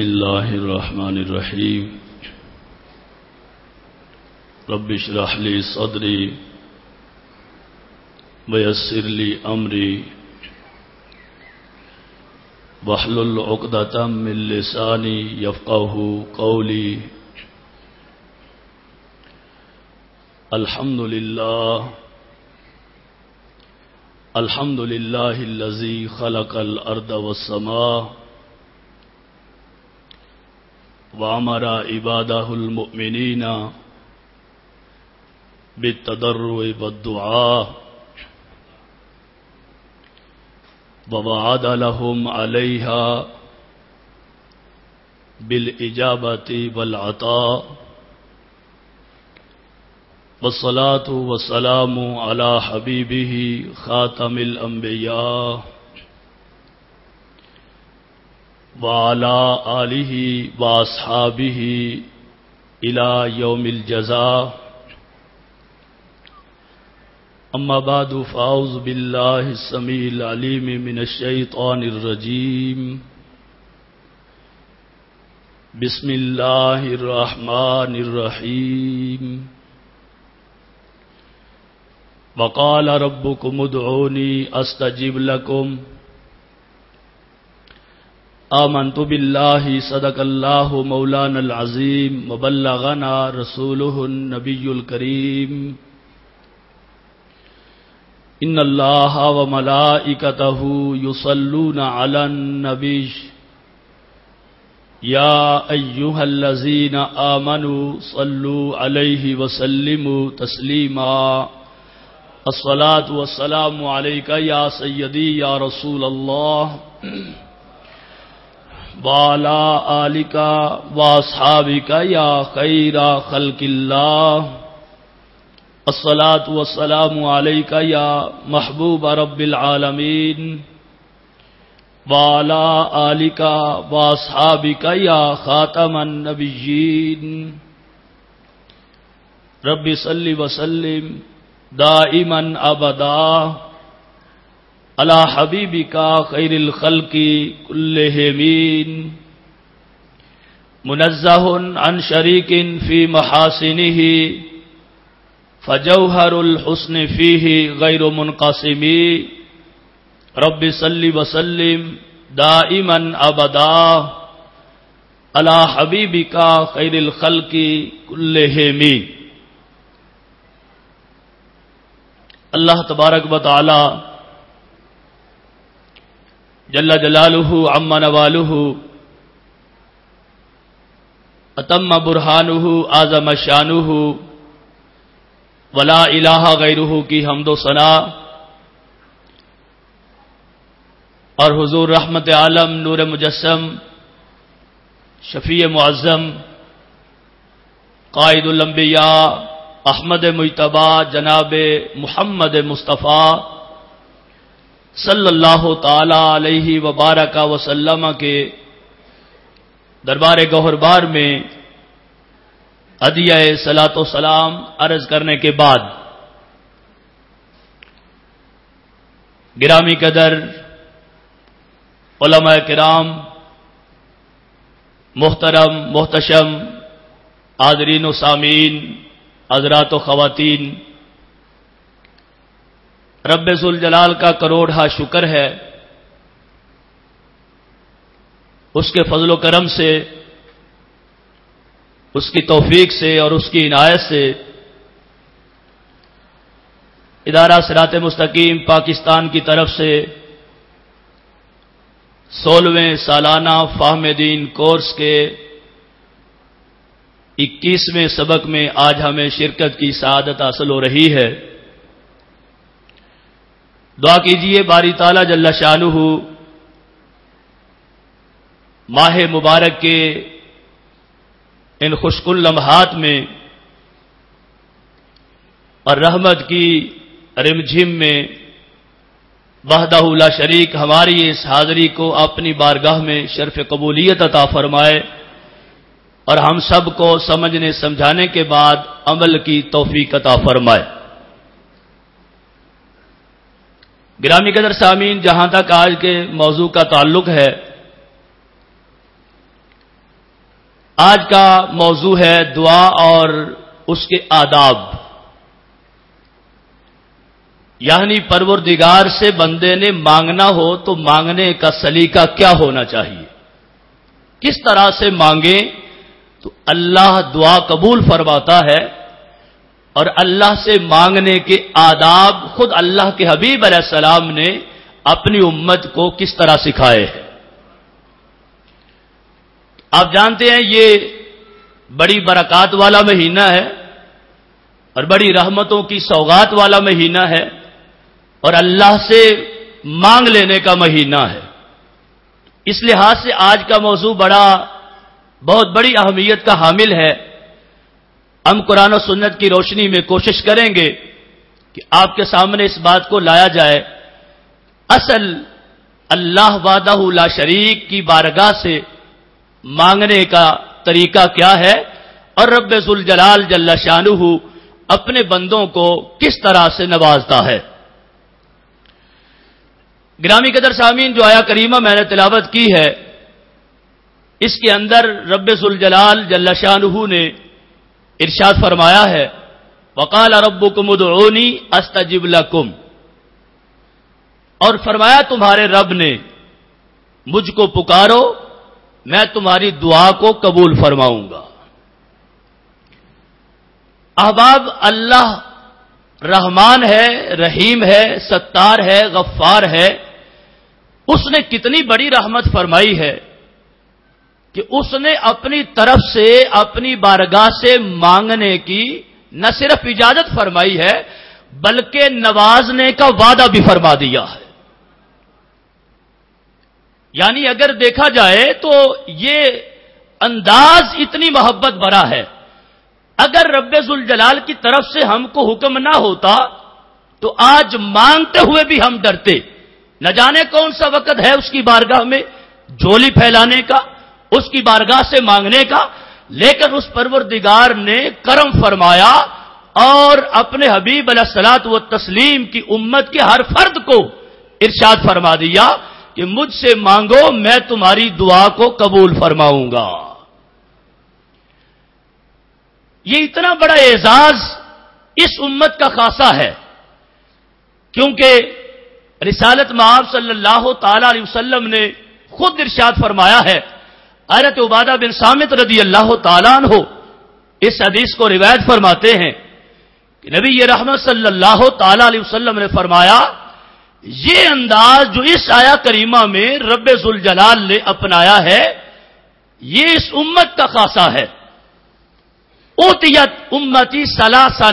اللہ الرحمن الرحیم رب اشرح لی صدری ویسر لی امری واحلل عقدۃ من لسانی یفقهوا قولی الحمد للہ الذی خلق الارض والسماء وامر عباده المؤمنین بالتضرع والدعاء ووعد لهم عليها بالإجابة والعطاء والصلاة والسلام على حبيبه خاتم الأنبياء وعلى آله وأصحابه إلى يوم الجزاء أما بعد فأعوذ بالله السميع العليم من الشيطان الرجيم بسم الله الرحمن الرحيم وقال ربكم ادعوني أستجب لكم آمنت بالله صدق الله مولانا العظيم وبلغنا رسوله النبي الكريم ان الله وملائكته يصلون على النبي يا ايها الذين آمنوا صلوا عليه وسلموا تسليما الصلاة والسلام عليك يا سيدي يا رسول الله وعلى آلك وأصحابك يا خير خلق الله الصلاة والسلام عليك يا محبوب رب العالمين وعلى آلك وأصحابك يا خاتم النبيين رب صل وسلم دائما أبدا على حبيبك خير الخلق كلهم منزه عن شريك في محاسنه فجوهر الحسن فيه غير منقسم رب صل وسلم دائما أبدا على حبيبك خير الخلق كلهم. اللہ تبارک و تعالی جل جلالہ عم نوالہ اتم برہانہ اعظم شانہ ولا الہ غیرہ کی حمد و ثنا اور حضور رحمت عالم نور مجسم شفیع معظم قائد الانبیاء احمد مجتبی جناب محمد مصطفیٰ صلی اللہ تعالی علیہ وبارک وسلم کے دربار گوہربار میں ہدیہ صلاۃ و سلام عرض کرنے کے بعد گرامی قدر علماء کرام، محترم محتشم حاضرین و سامعین، حضرات و خواتین، رب ذوالجلال کا کروڑا شکر ہے، اس کے فضل و کرم سے، اس کی توفیق سے اور اس کی عنایت سے ادارہ صراط مستقیم پاکستان کی طرف سے 16ویں سالانہ فہم دین کورس کے 21ویں سبق میں آج ہمیں شرکت کی سعادت حاصل ہو رہی ہے. دعا کیجئے باری تعالی جل شانہ ماہ مبارک کے ان خوشکن لمحات میں اور رحمت کی رمجھم میں وحدہ لا شریک ہماری اس حاضری کو اپنی بارگاہ میں شرف قبولیت عطا فرمائے اور ہم سب کو سمجھنے سمجھانے کے بعد عمل کی توفیق عطا فرمائے. گرامی قدر سامعین، جہاں تک آج کے موضوع کا تعلق ہے، آج کا موضوع ہے دعا اور اس کے آداب، یعنی پروردگار سے بندے نے مانگنا ہو تو مانگنے کا سلیقہ کیا ہونا چاہیے، کس طرح سے مانگیں تو اللہ دعا قبول فرماتا ہے، اور اللہ سے مانگنے کے آداب خود اللہ کے حبیب علیہ السلام نے اپنی امت کو کس طرح سکھائے ہیں۔ آپ جانتے ہیں یہ بڑی برکات والا مہینہ ہے اور بڑی رحمتوں کی سوغات والا مہینہ ہے، اور اللہ سے مانگ لینے کا مہینہ ہے۔ اس لحاظ سے آج کا موضوع بہت بڑی اہمیت کا حامل ہے۔ ہم قرآن و سنت کی روشنی میں کوشش کریں گے کہ آپ کے سامنے اس بات کو لایا جائے، اصل اللہ وحدہ لا شریک کی بارگاہ سے مانگنے کا طریقہ کیا ہے، اور رب ذوالجلال جل شانہ اپنے بندوں کو کس طرح سے نوازتا ہے۔ گرامی قدر سامعین، جو آیا کریمہ میں نے تلاوت کی ہے، اس کے اندر رب ذوالجلال جل شانہ نے ارشاد فرمایا ہے، وقال ربکم ادعونی استجب لکم، اور فرمایا تمہارے رب نے مجھ کو پکارو میں تمہاری دعا کو قبول فرماؤں گا۔ احباب، اللہ رحمان ہے، رحیم ہے، ستار ہے، غفار ہے۔ اس نے کتنی بڑی رحمت فرمائی ہے کہ اس نے اپنی طرف سے اپنی بارگاہ سے مانگنے کی نہ صرف اجازت فرمائی ہے بلکہ نوازنے کا وعدہ بھی فرما دیا ہے۔ یعنی اگر دیکھا جائے تو یہ انداز اتنی محبت بھرا ہے۔ اگر رب ذوالجلال کی طرف سے ہم کو حکم نہ ہوتا تو آج مانگتے ہوئے بھی ہم ڈرتے، نہ جانے کون سا وقت ہے اس کی بارگاہ میں جھولی پھیلانے کا، اس کی بارگاہ سے مانگنے کا، لیکن اس پروردگار نے کرم فرمایا اور اپنے حبیب علیہ الصلوۃ والتسلیم کی امت کے ہر فرد کو ارشاد فرما دیا کہ مجھ سے مانگو میں تمہاری دعا کو قبول فرماؤں گا۔ یہ اتنا بڑا اعزاز اس امت کا خاصہ ہے، کیونکہ رسالت مآب صلی اللہ تعالی علیہ وسلم نے خود ارشاد فرمایا ہے۔ حضرت عبادہ بن صامت رضی اللہ تعالیٰ عنہ اس حدیث کو روایت فرماتے ہیں کہ نبی رحمت صلی اللہ تعالی علیہ وسلم نے فرمایا، یہ انداز جو اس آیا کریمہ میں رب ذوالجلال نے اپنایا ہے یہ اس امت کا خاصہ ہے۔ اوتیت امتی ثلاثا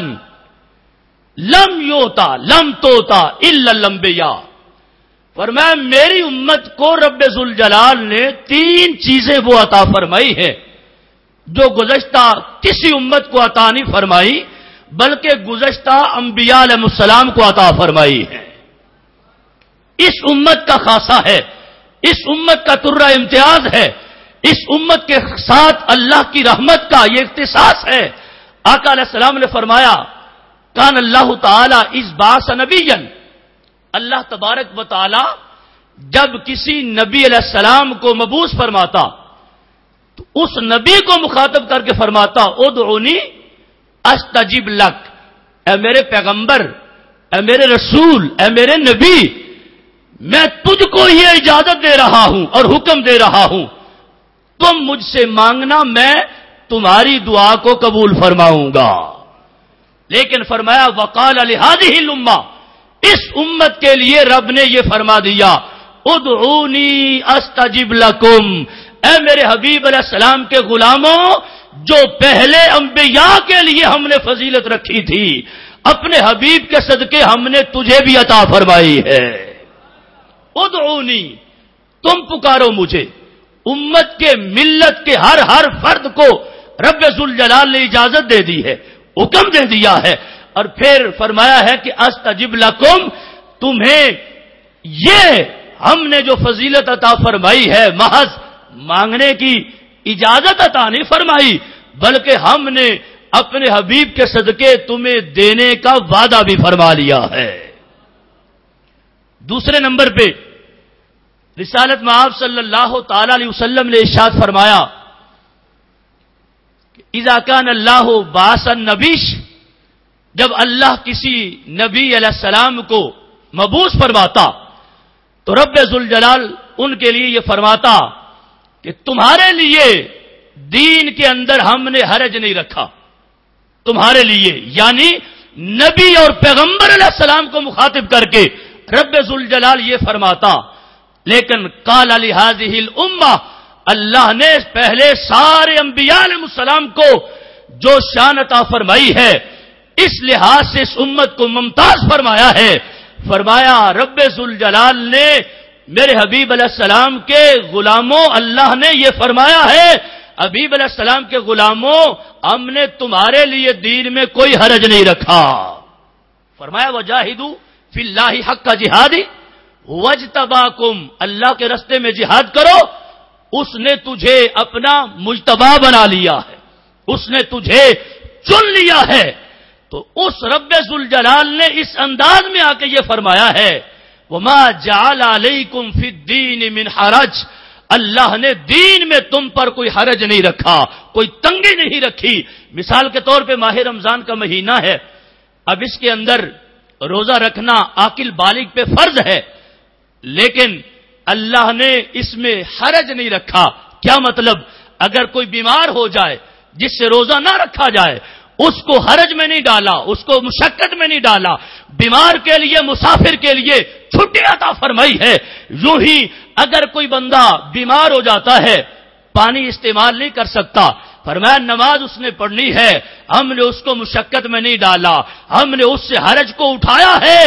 لم یوتا لم توتا الا الانبیاء، فرمایا میری امت کو رب ذوالجلال نے 3 چیزیں وہ عطا فرمائی ہے جو گزشتہ کسی امت کو عطا نہیں فرمائی بلکہ گزشتہ انبیاء علیہ السلام کو عطا فرمائی ہے۔ اس امت کا خاصہ ہے، اس امت کا ترہ امتیاز ہے، اس امت کے ساتھ اللہ کی رحمت کا یہ اختصاص ہے۔ آقا علیہ السلام نے فرمایا، کان اللہ تعالی اذ بعث نبیا، اللہ تبارک و تعالی جب کسی نبی علیہ السلام کو مبعوث فرماتا تو اس نبی کو مخاطب کر کے فرماتا، ادعونی استجب لک، اے میرے پیغمبر، اے میرے رسول، اے میرے نبی، میں تجھ کو یہ اجازت دے رہا ہوں اور حکم دے رہا ہوں، تم مجھ سے مانگنا میں تمہاری دعا کو قبول فرماؤں گا۔ لیکن فرمایا وقال لہذہ الامہ، اس امت کے لیے رب نے یہ فرما دیا، ادعونی استجب لکم، اے میرے حبیب علیہ السلام کے غلاموں، جو پہلے انبیاء کے لیے ہم نے فضیلت رکھی تھی اپنے حبیب کے صدقے ہم نے تجھے بھی عطا فرمائی ہے۔ ادعونی، تم پکارو مجھے۔ امت کے ملت کے ہر فرد کو رب ذوالجلال نے اجازت دے دی ہے، حکم دے دیا ہے، اور پھر فرمایا ہے کہ استجب لکم، تمہیں یہ ہم نے جو فضیلت عطا فرمائی ہے محض مانگنے کی اجازت عطا نہیں فرمائی بلکہ ہم نے اپنے حبیب کے صدقے تمہیں دینے کا وعدہ بھی فرما لیا ہے۔ دوسرے نمبر پہ رسالت مآب صلی اللہ تعالی علیہ وسلم نے ارشاد فرمایا اذا کان اللہ بعث النبیش، جب اللہ کسی نبی علیہ السلام کو مبعوث فرماتا تو رب ذوالجلال ان کے لیے یہ فرماتا کہ تمہارے لیے دین کے اندر ہم نے حرج نہیں رکھا، تمہارے لیے، یعنی نبی اور پیغمبر علیہ السلام کو مخاطب کر کے رب ذوالجلال یہ فرماتا، لیکن قال لهذه الامه، اللہ نے پہلے سارے انبیاء علیہ السلام کو جو شان عطا فرمائی ہے اس لحاظ سے اس امت کو ممتاز فرمایا ہے، فرمایا رب ذوالجلال نے میرے حبیب علیہ السلام کے غلاموں، اللہ نے یہ فرمایا ہے حبیب علیہ السلام کے غلاموں، ہم نے تمہارے لیے دین میں کوئی حرج نہیں رکھا۔ فرمایا وجاہدوا فی اللہ حق جہادی واجتباکم، اللہ کے راستے میں جہاد کرو، اس نے تجھے اپنا مجتبی بنا لیا ہے، اس نے تجھے چن لیا ہے۔ تو اس رب ذوالجلال نے اس انداز میں آ کے یہ فرمایا ہے وما جعل علیکم فی الدین من حرج، اللہ نے دین میں تم پر کوئی حرج نہیں رکھا، کوئی تنگی نہیں رکھی۔ مثال کے طور پہ ماہ رمضان کا مہینہ ہے، اب اس کے اندر روزہ رکھنا عاقل بالغ پہ فرض ہے، لیکن اللہ نے اس میں حرج نہیں رکھا۔ کیا مطلب؟ اگر کوئی بیمار ہو جائے جس سے روزہ نہ رکھا جائے، اس کو حرج میں نہیں ڈالا، اس کو مشقت میں نہیں ڈالا، بیمار کے لیے، مسافر کے لیے چھٹی عطا فرمائی ہے۔ یوں ہی اگر کوئی بندہ بیمار ہو جاتا ہے، پانی استعمال نہیں کر سکتا، فرمایا نماز اس نے پڑھنی ہے، ہم نے اس کو مشقت میں نہیں ڈالا، ہم نے اس سے حرج کو اٹھایا ہے،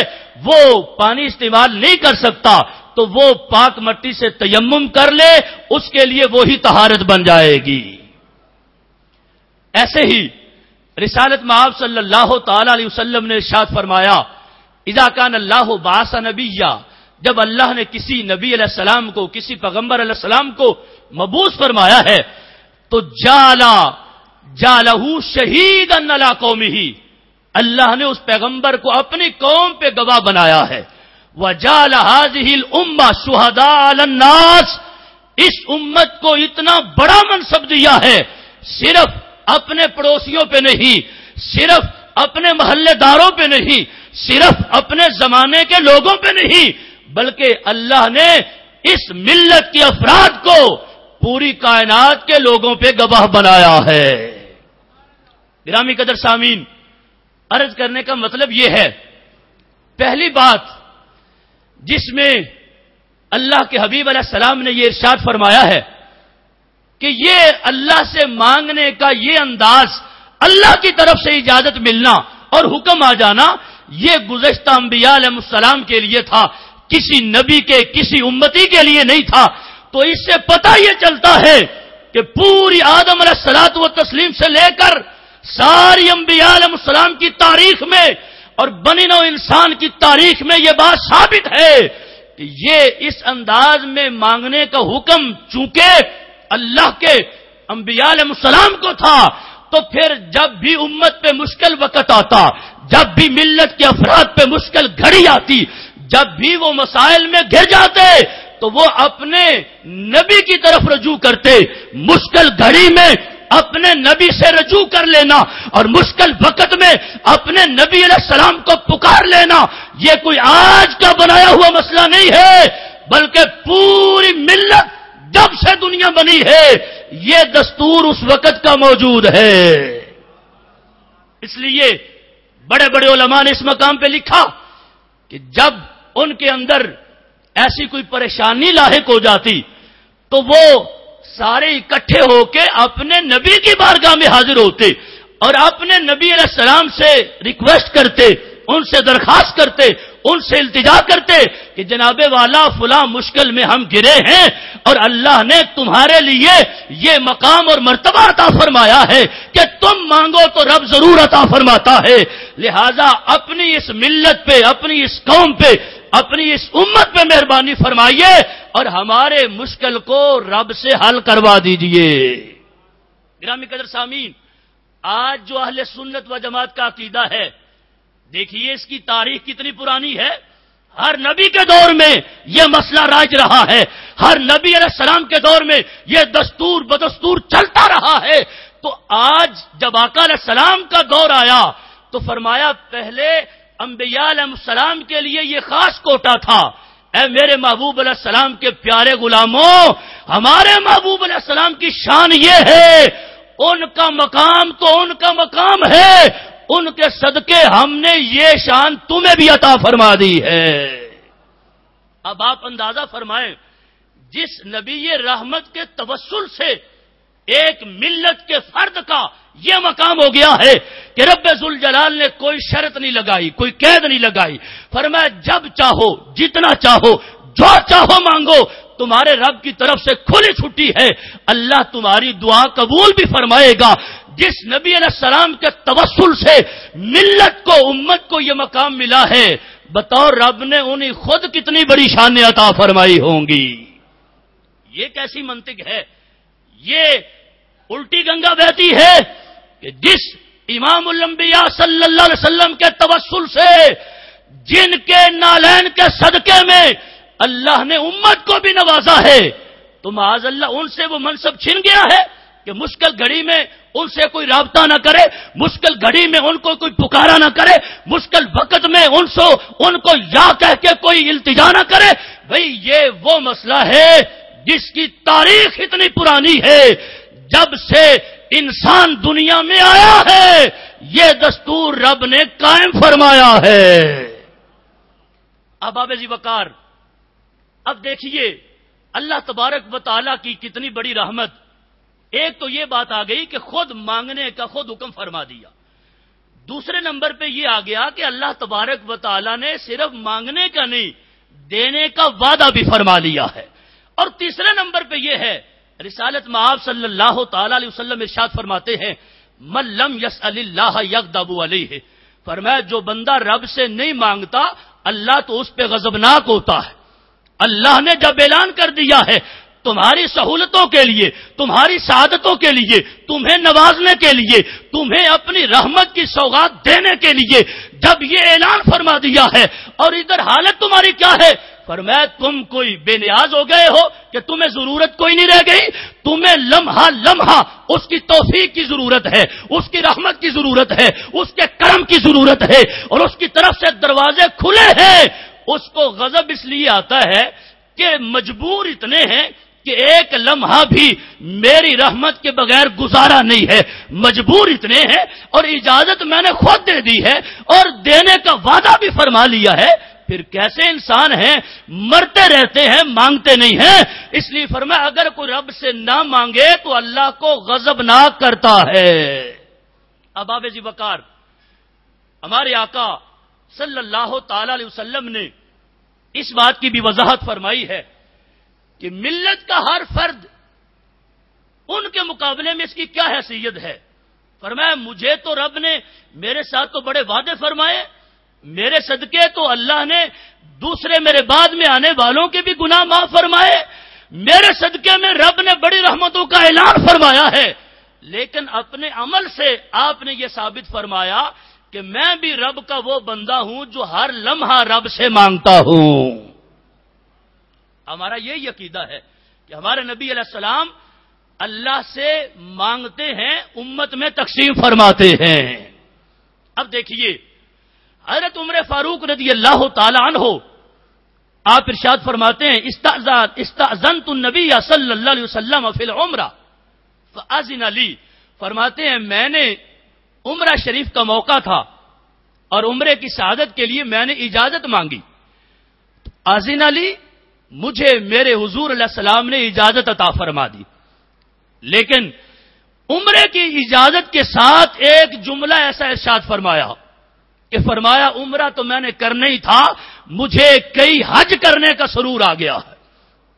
وہ پانی استعمال نہیں کر سکتا تو وہ پاک مٹی سے تیمم کر لے، اس کے لیے وہی طہارت بن جائے گی۔ ایسے ہی رسالت مآب صلی اللہ تعالی علیہ وسلم نے ارشاد فرمایا اذا کان اللہ بعث نبیا، جب اللہ نے کسی نبی علیہ السلام کو، کسی پیغمبر علیہ السلام کو مبعوث فرمایا ہے تو جعلہ شہیدا علی قومہ، اللہ نے اس پیغمبر کو اپنی قوم پہ گواہ بنایا ہے۔ وجعل هذه الامه شهداء علی الناس، اس امت کو اتنا بڑا منصب دیا ہے، صرف اپنے پڑوسیوں پہ نہیں، صرف اپنے محلے داروں پہ نہیں، صرف اپنے زمانے کے لوگوں پہ نہیں، بلکہ اللہ نے اس ملت کے افراد کو پوری کائنات کے لوگوں پہ گواہ بنایا ہے۔ گرامی قدر سامعین، عرض کرنے کا مطلب یہ ہے، پہلی بات جس میں اللہ کے حبیب علیہ السلام نے یہ ارشاد فرمایا ہے کہ یہ اللہ سے مانگنے کا یہ انداز، اللہ کی طرف سے اجازت ملنا اور حکم آ جانا، یہ گزشتہ انبیاء علیہ السلام کے لیے تھا، کسی نبی کے، کسی امتی کے لیے نہیں تھا۔ تو اس سے پتہ یہ چلتا ہے کہ پوری آدم علیہ الصلوۃ والتسلیم سے لے کر ساری انبیاء علیہ السلام کی تاریخ میں اور بنی نوع انسان کی تاریخ میں یہ بات ثابت ہے کہ یہ اس انداز میں مانگنے کا حکم چونکہ اللہ کے انبیاء علیہ السلام کو تھا، تو پھر جب بھی امت پہ مشکل وقت آتا، جب بھی ملت کے افراد پہ مشکل گھڑی آتی، جب بھی وہ مسائل میں گر جاتے تو وہ اپنے نبی کی طرف رجوع کرتے۔ مشکل گھڑی میں اپنے نبی سے رجوع کر لینا اور مشکل وقت میں اپنے نبی علیہ السلام کو پکار لینا، یہ کوئی آج کا بنایا ہوا مسئلہ نہیں ہے، بلکہ پوری ملت جب سے دنیا بنی ہے یہ دستور اس وقت کا موجود ہے۔ اس لیے بڑے بڑے علماء نے اس مقام پہ لکھا کہ جب ان کے اندر ایسی کوئی پریشانی لاحق ہو جاتی تو وہ سارے اکٹھے ہو کے اپنے نبی کی بارگاہ میں حاضر ہوتے اور اپنے نبی علیہ السلام سے ریکویسٹ کرتے، ان سے درخواست کرتے، ان سے التجا کرتے کہ جناب والا فلاں مشکل میں ہم گرے ہیں اور اللہ نے تمہارے لیے یہ مقام اور مرتبہ عطا فرمایا ہے کہ تم مانگو تو رب ضرور عطا فرماتا ہے، لہذا اپنی اس ملت پہ، اپنی اس قوم پہ، اپنی اس امت پہ مہربانی فرمائیے اور ہمارے مشکل کو رب سے حل کروا دیجئے۔ گرامی قدر سامعین، آج جو اہل سنت و جماعت کا عقیدہ ہے، دیکھیے اس کی تاریخ کتنی پرانی ہے، ہر نبی کے دور میں یہ مسئلہ راج رہا ہے، ہر نبی علیہ السلام کے دور میں یہ دستور بدستور چلتا رہا ہے تو آج جب آقا علیہ السلام کا دور آیا تو فرمایا پہلے انبیاء علیہ السلام کے لیے یہ خاص کوٹا تھا، اے میرے محبوب علیہ السلام کے پیارے غلاموں، ہمارے محبوب علیہ السلام کی شان یہ ہے، ان کا مقام تو ان کا مقام ہے، ان کے صدقے ہم نے یہ شان تمہیں بھی عطا فرما دی ہے۔ اب آپ اندازہ فرمائیں، جس نبی رحمت کے توسل سے ایک ملت کے فرد کا یہ مقام ہو گیا ہے کہ رب ذوالجلال نے کوئی شرط نہیں لگائی، کوئی قید نہیں لگائی، فرمایا جب چاہو جتنا چاہو جو چاہو مانگو، تمہارے رب کی طرف سے کھلی چھٹی ہے، اللہ تمہاری دعا قبول بھی فرمائے گا۔ جس نبی علیہ السلام کے توسل سے ملت کو، امت کو یہ مقام ملا ہے، بطور رب نے انہیں خود کتنی بڑی شان عطا فرمائی ہوں گی۔ یہ کیسی منطق ہے، یہ الٹی گنگا بہتی ہے کہ جس امام الانبیاء صلی اللہ علیہ وسلم کے توسل سے، جن کے نالین کے صدقے میں اللہ نے امت کو بھی نوازا ہے، تو معاذ اللہ ان سے وہ منصب چھن گیا ہے کہ مشکل گھڑی میں ان سے کوئی رابطہ نہ کرے، مشکل گھڑی میں ان کو کوئی پکارا نہ کرے، مشکل وقت میں ان کو یا کہہ کے کوئی التجا نہ کرے۔ بھئی یہ وہ مسئلہ ہے جس کی تاریخ اتنی پرانی ہے، جب سے انسان دنیا میں آیا ہے یہ دستور رب نے قائم فرمایا ہے۔ اب آب جی وقار، اب دیکھیے اللہ تبارک و تعالیٰ کی کتنی بڑی رحمت۔ ایک تو یہ بات آ گئی کہ خود مانگنے کا خود حکم فرما دیا، دوسرے نمبر پہ یہ آ گیا کہ اللہ تبارک و تعالیٰ نے صرف مانگنے کا نہیں، دینے کا وعدہ بھی فرما لیا ہے۔ اور تیسرے نمبر پہ یہ ہے، رسالت مآب صلی اللہ تعالی علیہ وسلم ارشاد فرماتے ہیں من لم یسأل اللہ یغضب علیہ، فرمایا جو بندہ رب سے نہیں مانگتا اللہ تو اس پہ غضبناک ہوتا ہے۔ اللہ نے جب اعلان کر دیا ہے تمہاری سہولتوں کے لیے، تمہاری سعادتوں کے لیے، تمہیں نوازنے کے لیے، تمہیں اپنی رحمت کی سوغات دینے کے لیے جب یہ اعلان فرما دیا ہے، اور ادھر حالت تمہاری کیا ہے، فرمایا تم کوئی بے نیاز ہو گئے ہو کہ تمہیں ضرورت کوئی نہیں رہ گئی، تمہیں لمحہ لمحہ اس کی توفیق کی ضرورت ہے، اس کی رحمت کی ضرورت ہے، اس کے کرم کی ضرورت ہے، اور اس کی طرف سے دروازے کھلے ہیں۔ اس کو غضب اس لیے آتا ہے کہ مجبور اتنے ہیں کہ ایک لمحہ بھی میری رحمت کے بغیر گزارا نہیں ہے، مجبور اتنے ہیں، اور اجازت میں نے خود دے دی ہے اور دینے کا وعدہ بھی فرما لیا ہے، پھر کیسے انسان ہیں مرتے رہتے ہیں مانگتے نہیں ہیں۔ اس لیے فرمایا اگر کوئی رب سے نہ مانگے تو اللہ کو غضبناک کرتا ہے۔ اب آب جی وقار، ہمارے آقا صلی اللہ تعالی علیہ وسلم نے اس بات کی بھی وضاحت فرمائی ہے کہ ملت کا ہر فرد ان کے مقابلے میں اس کی کیا حیثیت ہے۔ فرمایا مجھے تو رب نے میرے ساتھ تو بڑے وعدے فرمائے، میرے صدقے تو اللہ نے دوسرے میرے بعد میں آنے والوں کے بھی گناہ معاف فرمائے، میرے صدقے میں رب نے بڑی رحمتوں کا اعلان فرمایا ہے، لیکن اپنے عمل سے آپ نے یہ ثابت فرمایا کہ میں بھی رب کا وہ بندہ ہوں جو ہر لمحہ رب سے مانگتا ہوں۔ ہمارا یہی عقیدہ ہے کہ ہمارے نبی علیہ السلام اللہ سے مانگتے ہیں، امت میں تقسیم فرماتے ہیں۔ اب دیکھیے حضرت عمر فاروق رضی اللہ تعالی عنہ آپ ارشاد فرماتے ہیں استأذنت النبی صلی اللہ علیہ وسلم فی العمرہ فأذن لی، فرماتے ہیں میں نے عمرہ شریف کا موقع تھا اور عمرے کی سعادت کے لیے میں نے اجازت مانگی، آذن لی، مجھے میرے حضور علیہ السلام نے اجازت عطا فرما دی، لیکن عمرے کی اجازت کے ساتھ ایک جملہ ایسا ارشاد فرمایا کہ فرمایا عمرہ تو میں نے کرنا ہی تھا، مجھے کئی حج کرنے کا سرور آ گیا ہے۔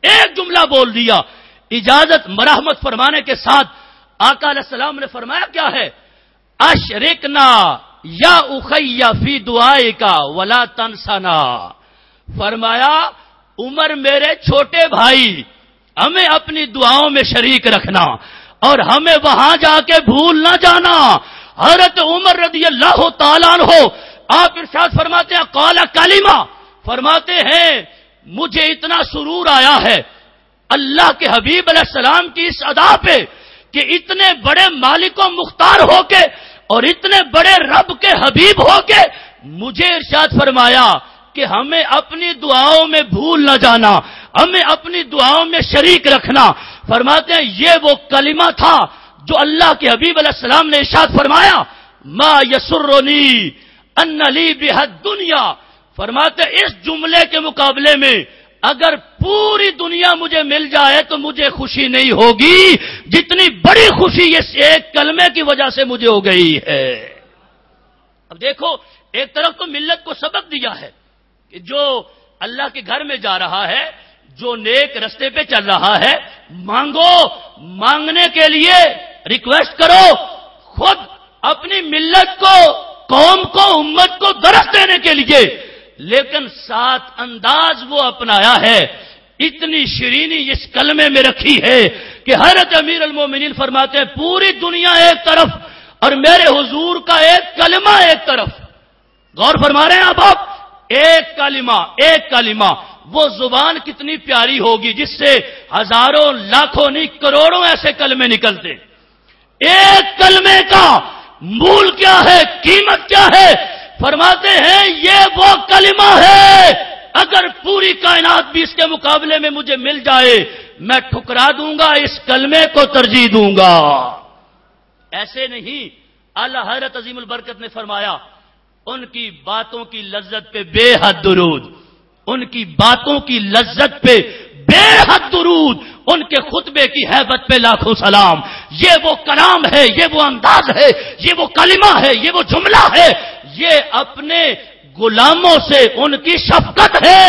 ایک جملہ بول دیا، اجازت مرحمت فرمانے کے ساتھ آقا علیہ السلام نے فرمایا کیا ہے، اشرکنا یا اخی فی دعائک ولا تنسنا، فرمایا عمر میرے چھوٹے بھائی ہمیں اپنی دعاؤں میں شریک رکھنا اور ہمیں وہاں جا کے بھول نہ جانا۔ حضرت عمر رضی اللہ تعالیٰ عنہ آپ ارشاد فرماتے ہیں قال کلمہ، فرماتے ہیں مجھے اتنا سرور آیا ہے اللہ کے حبیب علیہ السلام کی اس ادا پہ کہ اتنے بڑے مالک و مختار ہو کے اور اتنے بڑے رب کے حبیب ہو کے مجھے ارشاد فرمایا کہ ہمیں اپنی دعاؤں میں بھول نہ جانا، ہمیں اپنی دعاؤں میں شریک رکھنا۔ فرماتے ہیں یہ وہ کلمہ تھا جو اللہ کے حبیب علیہ السلام نے ارشاد فرمایا، ما یسرنی ان لی بہا الدنیا۔ فرماتے اس جملے کے مقابلے میں اگر پوری دنیا مجھے مل جائے تو مجھے خوشی نہیں ہوگی جتنی بڑی خوشی اس ایک کلمے کی وجہ سے مجھے ہو گئی ہے۔ اب دیکھو، ایک طرف تو ملت کو سبق دیا ہے کہ جو اللہ کے گھر میں جا رہا ہے، جو نیک رستے پہ چل رہا ہے، مانگو، مانگنے کے لیے ریکویسٹ کرو، خود اپنی ملت کو، قوم کو، امت کو درس دینے کے لیے، لیکن ساتھ انداز وہ اپنایا ہے، اتنی شرینی اس کلمے میں رکھی ہے کہ حضرت امیر المومنین فرماتے ہیں پوری دنیا ایک طرف اور میرے حضور کا ایک کلمہ ایک طرف۔ غور فرما رہے ہیں آپ ایک کلمہ وہ زبان کتنی پیاری ہوگی جس سے ہزاروں لاکھوں نہیں کروڑوں ایسے کلمے نکلتے۔ ایک کلمے کا مول کیا ہے، قیمت کیا ہے؟ فرماتے ہیں یہ وہ کلمہ ہے اگر پوری کائنات بھی اس کے مقابلے میں مجھے مل جائے میں ٹھکرا دوں گا، اس کلمے کو ترجیح دوں گا۔ ایسے نہیں، اعلی حضرت عظیم البرکت نے فرمایا ان کی باتوں کی لذت پہ بے حد درود، ان کی باتوں کی لذت پہ بے حد درود، ان کے خطبے کی ہیبت پہ لاکھوں سلام۔ یہ وہ کلام ہے، یہ وہ انداز ہے، یہ وہ کلمہ ہے، یہ وہ جملہ ہے، یہ اپنے غلاموں سے ان کی شفقت ہے۔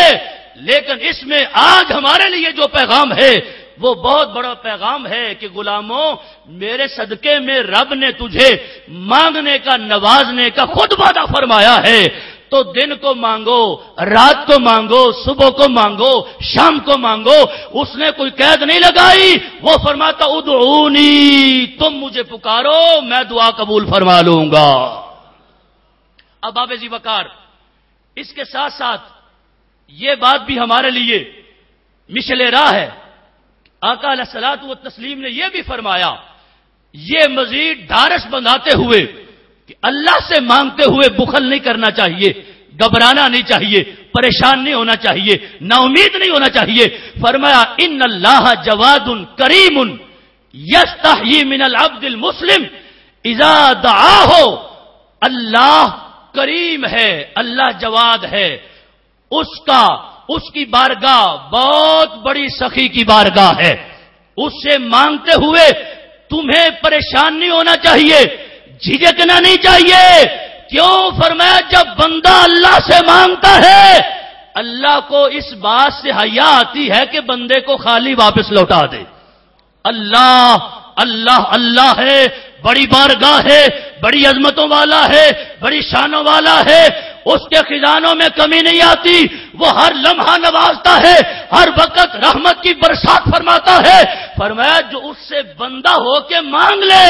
لیکن اس میں آج ہمارے لیے جو پیغام ہے وہ بہت بڑا پیغام ہے کہ غلاموں، میرے صدقے میں رب نے تجھے مانگنے کا، نوازنے کا خود وعدہ فرمایا ہے، تو دن کو مانگو، رات کو مانگو، صبح کو مانگو، شام کو مانگو۔ اس نے کوئی قید نہیں لگائی، وہ فرماتا ادعونی، تم مجھے پکارو میں دعا قبول فرما لوں گا۔ اب باب ذی وقار، اس کے ساتھ ساتھ یہ بات بھی ہمارے لیے مشعل راہ ہے۔ آقا علیہ الصلوۃ والتسلیم نے یہ بھی فرمایا، یہ مزید ڈھارس بندھاتے ہوئے کہ اللہ سے مانگتے ہوئے بخل نہیں کرنا چاہیے، گھبرانا نہیں چاہیے، پریشان نہیں ہونا چاہیے، نا امید نہیں ہونا چاہیے۔ فرمایا ان اللہ جواد کریم یستحیی من العبد المسلم اذا دعاہ۔ اللہ کریم ہے، اللہ جواد ہے، اس کی بارگاہ بہت بڑی سخی کی بارگاہ ہے، اس سے مانگتے ہوئے تمہیں پریشان نہیں ہونا چاہیے، جھجکنا نہیں چاہیے۔ کیوں؟ فرمایا جب بندہ اللہ سے مانگتا ہے اللہ کو اس بات سے حیا آتی ہے کہ بندے کو خالی واپس لوٹا دے۔ اللہ اللہ اللہ ہے، بڑی بارگاہ ہے، بڑی عظمتوں والا ہے، بڑی شانوں والا ہے، اس کے خزانوں میں کمی نہیں آتی، وہ ہر لمحہ نوازتا ہے، ہر وقت رحمت کی برسات فرماتا ہے۔ فرمایا جو اس سے بندہ ہو کے مانگ لے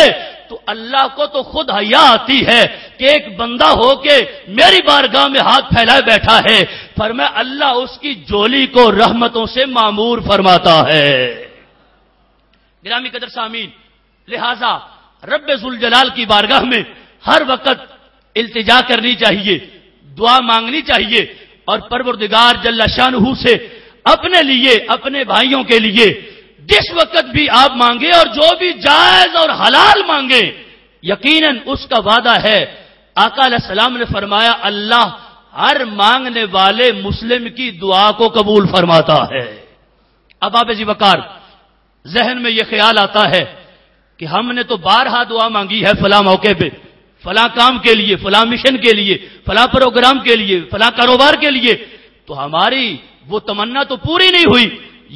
تو اللہ کو تو خود حیا آتی ہے کہ ایک بندہ ہو کے میری بارگاہ میں ہاتھ پھیلائے بیٹھا ہے۔ فرمایا اللہ اس کی جولی کو رحمتوں سے معمور فرماتا ہے۔ گرامی قدر سامعین، لہذا رب ذوالجلال کی بارگاہ میں ہر وقت التجا کرنی چاہیے، دعا مانگنی چاہیے، اور پروردگار جل شانہ سے اپنے لیے، اپنے بھائیوں کے لیے جس وقت بھی آپ مانگے اور جو بھی جائز اور حلال مانگے، یقیناً اس کا وعدہ ہے۔ آقا علیہ السلام نے فرمایا اللہ ہر مانگنے والے مسلم کی دعا کو قبول فرماتا ہے۔ اب باب ذی وقار، ذہن میں یہ خیال آتا ہے کہ ہم نے تو بارہا دعا مانگی ہے فلاں موقع پہ، فلاں کام کے لیے، فلاں مشن کے لیے، فلاں پروگرام کے لیے، فلاں کاروبار کے لیے، تو ہماری وہ تمنا تو پوری نہیں ہوئی۔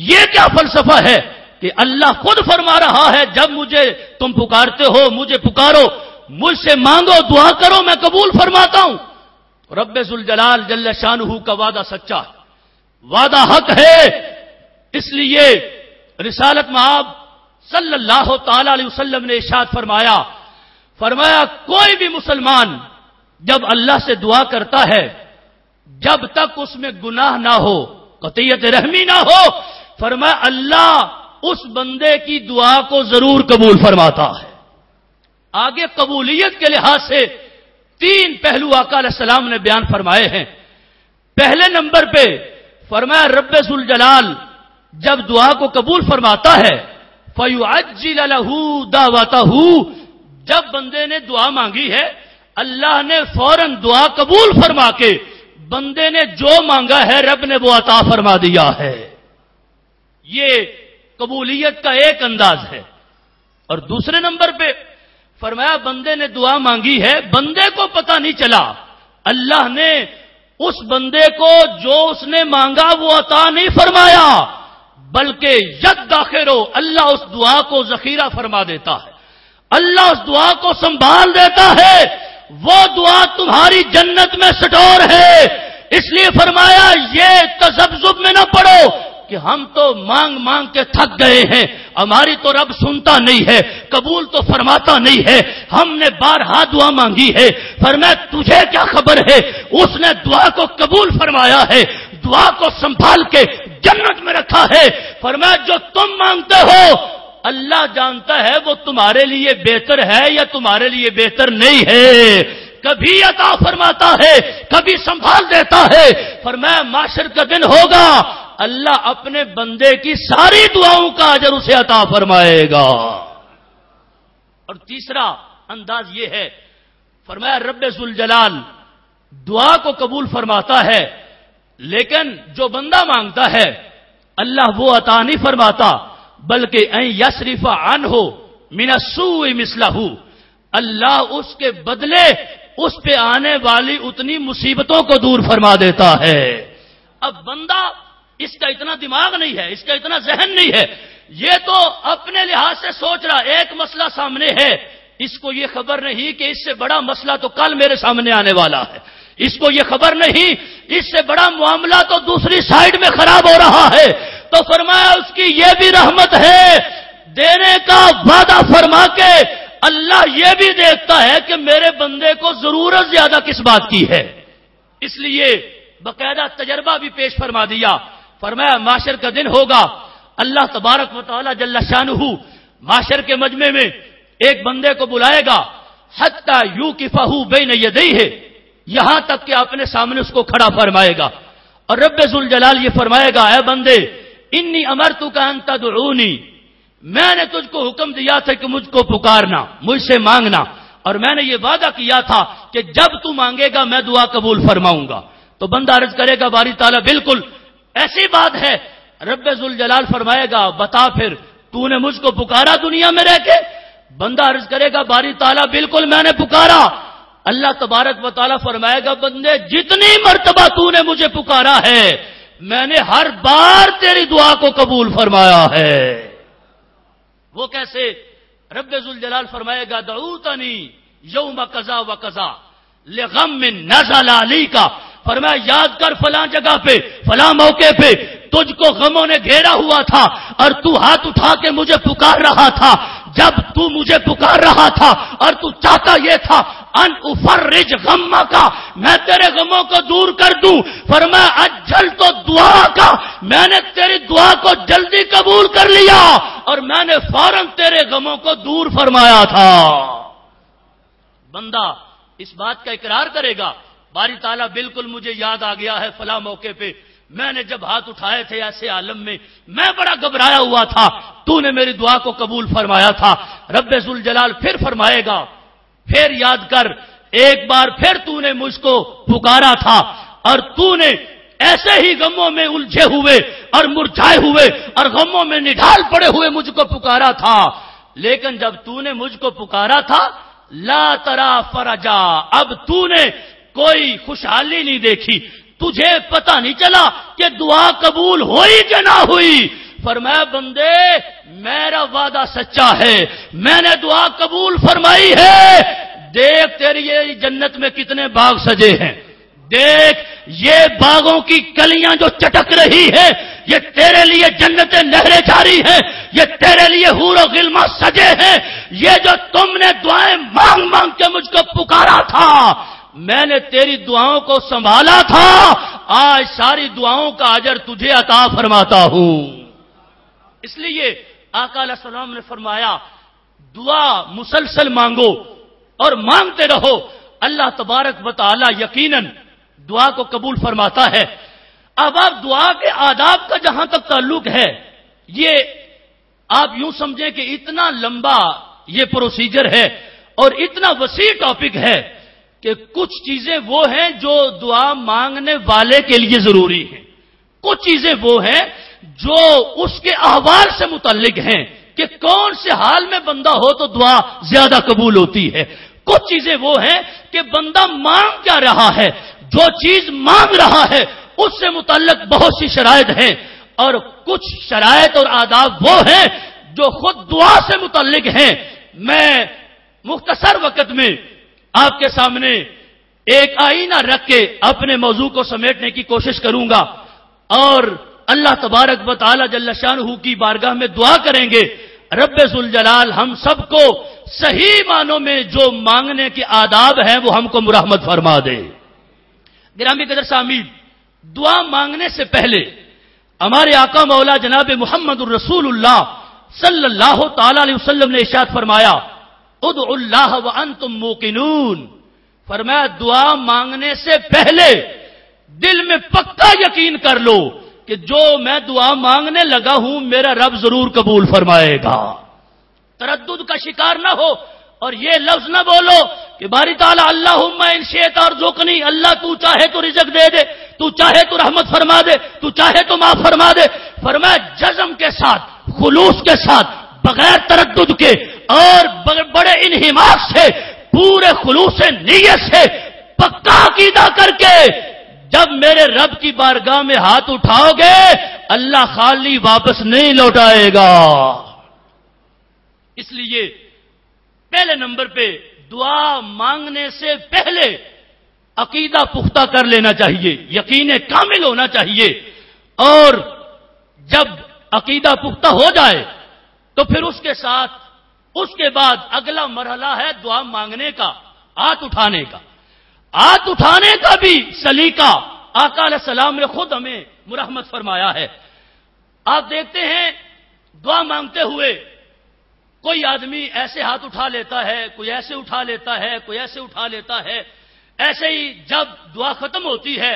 یہ کیا فلسفہ ہے کہ اللہ خود فرما رہا ہے جب مجھے تم پکارتے ہو، مجھے پکارو، مجھ سے مانگو، دعا کرو، میں قبول فرماتا ہوں۔ رب ذوالجلال جل شانہ کا وعدہ سچا ہے، وعدہ حق ہے۔ اس لیے رسالت مآب صلی اللہ تعالی علیہ وسلم نے ارشاد فرمایا کوئی بھی مسلمان جب اللہ سے دعا کرتا ہے جب تک اس میں گناہ نہ ہو، قطعیت رحمی نہ ہو، فرمایا اللہ اس بندے کی دعا کو ضرور قبول فرماتا ہے۔ آگے قبولیت کے لحاظ سے 3 پہلو آقا علیہ السلام نے بیان فرمائے ہیں۔ پہلے نمبر پہ فرمایا رب ذوالجلال جب دعا کو قبول فرماتا ہے فَيُعَجِّلَ لَهُ دَعْوَتَهُ، جب بندے نے دعا مانگی ہے اللہ نے فوراً دعا قبول فرما کے بندے نے جو مانگا ہے رب نے وہ عطا فرما دیا ہے۔ یہ قبولیت کا ایک انداز ہے۔ اور دوسرے نمبر پہ فرمایا بندے نے دعا مانگی ہے، بندے کو پتہ نہیں چلا اللہ نے اس بندے کو جو اس نے مانگا وہ عطا نہیں فرمایا، بلکہ ید داخرو، اللہ اس دعا کو ذخیرہ فرما دیتا ہے، اللہ اس دعا کو سنبھال دیتا ہے، وہ دعا تمہاری جنت میں سٹور ہے۔ اس لیے فرمایا یہ تذبذب میں نہ پڑو کہ ہم تو مانگ مانگ کے تھک گئے ہیں، ہماری تو رب سنتا نہیں ہے، قبول تو فرماتا نہیں ہے، ہم نے بارہا دعا مانگی ہے۔ فرمایا تجھے کیا خبر ہے، اس نے دعا کو قبول فرمایا ہے، دعا کو سنبھال کے جنت میں رکھا ہے۔ فرمایا جو تم مانگتے ہو اللہ جانتا ہے وہ تمہارے لیے بہتر ہے یا تمہارے لیے بہتر نہیں ہے، کبھی عطا فرماتا ہے کبھی سنبھال دیتا ہے۔ فرمایا معاشر کا دن ہوگا اللہ اپنے بندے کی ساری دعاؤں کا اجر اسے عطا فرمائے گا۔ اور تیسرا انداز یہ ہے، فرمایا رب ذوالجلال دعا کو قبول فرماتا ہے لیکن جو بندہ مانگتا ہے اللہ وہ عطا نہیں فرماتا، بلکہ ان یصرف عنہ من السوء مثلہ، اللہ اس کے بدلے اس پہ آنے والی اتنی مصیبتوں کو دور فرما دیتا ہے۔ اب بندہ اس کا اتنا دماغ نہیں ہے، اس کا اتنا ذہن نہیں ہے، یہ تو اپنے لحاظ سے سوچ رہا ایک مسئلہ سامنے ہے، اس کو یہ خبر نہیں کہ اس سے بڑا مسئلہ تو کل میرے سامنے آنے والا ہے، اس کو یہ خبر نہیں اس سے بڑا معاملہ تو دوسری سائیڈ میں خراب ہو رہا ہے۔ تو فرمایا اس کی یہ بھی رحمت ہے، دینے کا وعدہ فرما کے اللہ یہ بھی دیکھتا ہے کہ میرے بندے کو ضرورت زیادہ کس بات کی ہے، اس لیے باقاعدہ تجربہ بھی پیش فرما دیا۔ فرمایا معاشر کا دن ہوگا اللہ تبارک و تعالی جل شانہ معاشر کے مجمع میں ایک بندے کو بلائے گا، حتی یوقفہ بین یدیہ، یہاں تک کہ اپنے سامنے اس کو کھڑا فرمائے گا، اور رب ذوالجلال یہ فرمائے گا اے بندے انی امرتک ان تدعونی، میں نے تجھ کو حکم دیا تھا کہ مجھ کو پکارنا، مجھ سے مانگنا، اور میں نے یہ وعدہ کیا تھا کہ جب تو مانگے گا میں دعا قبول فرماؤں گا۔ تو بندہ عرض کرے گا باری تعالیٰ بالکل ایسی بات ہے۔ رب ذوالجلال فرمائے گا بتا پھر تو نے مجھ کو پکارا دنیا میں رہ کے؟ بندہ عرض کرے گا باری تعالیٰ بالکل میں نے پکارا۔ اللہ تبارک و تعالیٰ فرمائے گا بندے جتنی مرتبہ تو نے مجھے پکارا ہے میں نے ہر بار تیری دعا کو قبول فرمایا ہے۔ وہ کیسے؟ رب ذوالجلال فرمائے گا دعوتنی یوم قضا و قضا لغم نزل علی کا، فرمایا یاد کر فلاں جگہ پہ فلاں موقع پہ تجھ کو غموں نے گھیرا ہوا تھا اور تو ہاتھ اٹھا کے مجھے پکار رہا تھا، جب تو مجھے پکار رہا تھا اور تو چاہتا یہ تھا ان افرج غمہ کا، میں تیرے غموں کو دور کر دوں، فرمایا اجل تو دعا کا، میں نے تیری دعا کو جلدی قبول کر لیا اور میں نے فوراً تیرے غموں کو دور فرمایا تھا۔ بندہ اس بات کا اقرار کرے گا باری تعالیٰ بالکل مجھے یاد آ گیا ہے فلاں موقع پہ میں نے جب ہاتھ اٹھائے تھے ایسے عالم میں میں بڑا گھبرایا ہوا تھا، تو نے میری دعا کو قبول فرمایا تھا۔ رب ذوالجلال پھر فرمائے گا پھر یاد کر ایک بار پھر تو نے مجھ کو پکارا تھا اور تو نے ایسے ہی غموں میں الجھے ہوئے اور مرجھائے ہوئے اور غموں میں نڈھال پڑے ہوئے مجھ کو پکارا تھا، لیکن جب تو نے مجھ کو پکارا تھا لا ترا فرجا، اب تو نے کوئی خوشحالی نہیں دیکھی، تجھے پتہ نہیں چلا کہ دعا قبول ہوئی کہ نہ ہوئی۔ فرمایا بندے میرا وعدہ سچا ہے، میں نے دعا قبول فرمائی ہے، دیکھ تیری یہ جنت میں کتنے باغ سجے ہیں، دیکھ یہ باغوں کی کلیاں جو چٹک رہی ہے یہ تیرے لیے جنتیں نہریں جاری ہیں، یہ تیرے لیے حور و غلمان سجے ہیں، یہ جو تم نے دعائیں مانگ مانگ کے مجھ کو پکارا تھا میں نے تیری دعاؤں کو سنبھالا تھا، آج ساری دعاؤں کا اجر تجھے عطا فرماتا ہوں۔ اس لیے آقا علیہ السلام نے فرمایا دعا مسلسل مانگو اور مانگتے رہو، اللہ تبارک و تعالی یقیناً دعا کو قبول فرماتا ہے۔ اب آپ دعا کے آداب کا جہاں تک تعلق ہے، یہ آپ یوں سمجھیں کہ اتنا لمبا یہ پروسیجر ہے اور اتنا وسیع ٹاپک ہے کہ کچھ چیزیں وہ ہیں جو دعا مانگنے والے کے لیے ضروری ہیں، کچھ چیزیں وہ ہیں جو اس کے احوال سے متعلق ہیں کہ کون سے حال میں بندہ ہو تو دعا زیادہ قبول ہوتی ہے، کچھ چیزیں وہ ہیں کہ بندہ مانگ کیا رہا ہے، جو چیز مانگ رہا ہے اس سے متعلق بہت سی شرائط ہیں، اور کچھ شرائط اور آداب وہ ہیں جو خود دعا سے متعلق ہیں۔ میں مختصر وقت میں آپ کے سامنے ایک آئینہ رکھ کے اپنے موضوع کو سمیٹنے کی کوشش کروں گا اور اللہ تبارک و تعالی جل شانہ کی بارگاہ میں دعا کریں گے رب ذوالجلال ہم سب کو صحیح معنوں میں جو مانگنے کے آداب ہیں وہ ہم کو مرحمت فرما دے۔ گرامی قدر سامعین، دعا مانگنے سے پہلے ہمارے آقا مولا جناب محمد الرسول اللہ صلی اللہ تعالی علیہ وسلم نے ارشاد فرمایا ادعوا اللہ وانتم موقنون، فرمایا دعا مانگنے سے پہلے دل میں پکا یقین کر لو کہ جو میں دعا مانگنے لگا ہوں میرا رب ضرور قبول فرمائے گا، تردد کا شکار نہ ہو اور یہ لفظ نہ بولو کہ باری تعالیٰ اللہم ان شئت ارزقنی، اللہ تو چاہے تو رزق دے دے، تو چاہے تو رحمت فرما دے، تو چاہے تو معاف فرما دے۔ فرمایا جزم کے ساتھ، خلوص کے ساتھ، بغیر تردد کے اور بڑے انہماک سے، پورے خلوص نیت سے پکا عقیدہ کر کے جب میرے رب کی بارگاہ میں ہاتھ اٹھاؤ گے اللہ خالی واپس نہیں لوٹائے گا۔ اس لیے پہلے نمبر پہ دعا مانگنے سے پہلے عقیدہ پختہ کر لینا چاہیے، یقین کامل ہونا چاہیے، اور جب عقیدہ پختہ ہو جائے تو پھر اس کے بعد اگلا مرحلہ ہے دعا مانگنے کا، ہاتھ اٹھانے کا۔ ہاتھ اٹھانے کا بھی سلیقہ آقا علیہ السلام نے خود ہمیں مرحمت فرمایا ہے۔ آپ دیکھتے ہیں دعا مانگتے ہوئے کوئی آدمی ایسے ہاتھ اٹھا لیتا ہے، کوئی ایسے اٹھا لیتا ہے، کوئی ایسے اٹھا لیتا ہے، ایسے ہی جب دعا ختم ہوتی ہے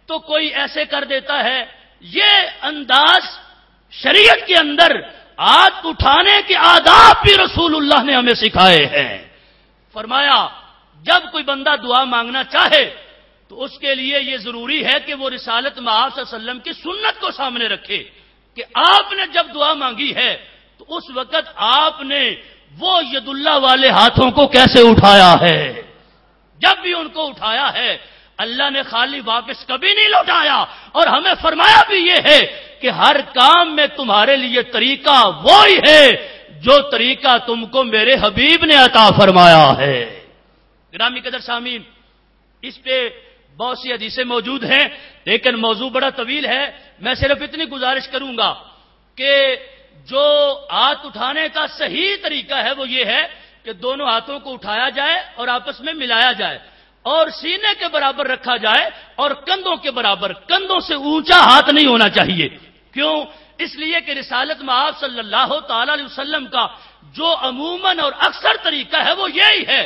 تو کوئی ایسے کر دیتا ہے۔ یہ انداز شریعت کے اندر ہاتھ اٹھانے کے آداب بھی رسول اللہ نے ہمیں سکھائے ہیں۔ فرمایا جب کوئی بندہ دعا مانگنا چاہے تو اس کے لیے یہ ضروری ہے کہ وہ رسالت مآب صلی اللہ علیہ وسلم کی سنت کو سامنے رکھے کہ آپ نے جب دعا مانگی ہے تو اس وقت آپ نے وہ ید اللہ والے ہاتھوں کو کیسے اٹھایا ہے، جب بھی ان کو اٹھایا ہے اللہ نے خالی واپس کبھی نہیں لوٹایا، اور ہمیں فرمایا بھی یہ ہے کہ ہر کام میں تمہارے لیے طریقہ وہی ہے جو طریقہ تم کو میرے حبیب نے عطا فرمایا ہے۔ گرامی قدر سامعین، اس پہ بہت سی حدیثیں موجود ہیں لیکن موضوع بڑا طویل ہے، میں صرف اتنی گزارش کروں گا کہ جو ہاتھ اٹھانے کا صحیح طریقہ ہے وہ یہ ہے کہ دونوں ہاتھوں کو اٹھایا جائے اور آپس میں ملایا جائے اور سینے کے برابر رکھا جائے اور کندھوں کے برابر، کندھوں سے اونچا ہاتھ نہیں ہونا چاہیے۔ کیوں؟ اس لیے کہ رسالت مآب صلی اللہ تعالی علیہ وسلم کا جو عموماً اور اکثر طریقہ ہے وہ یہی ہے۔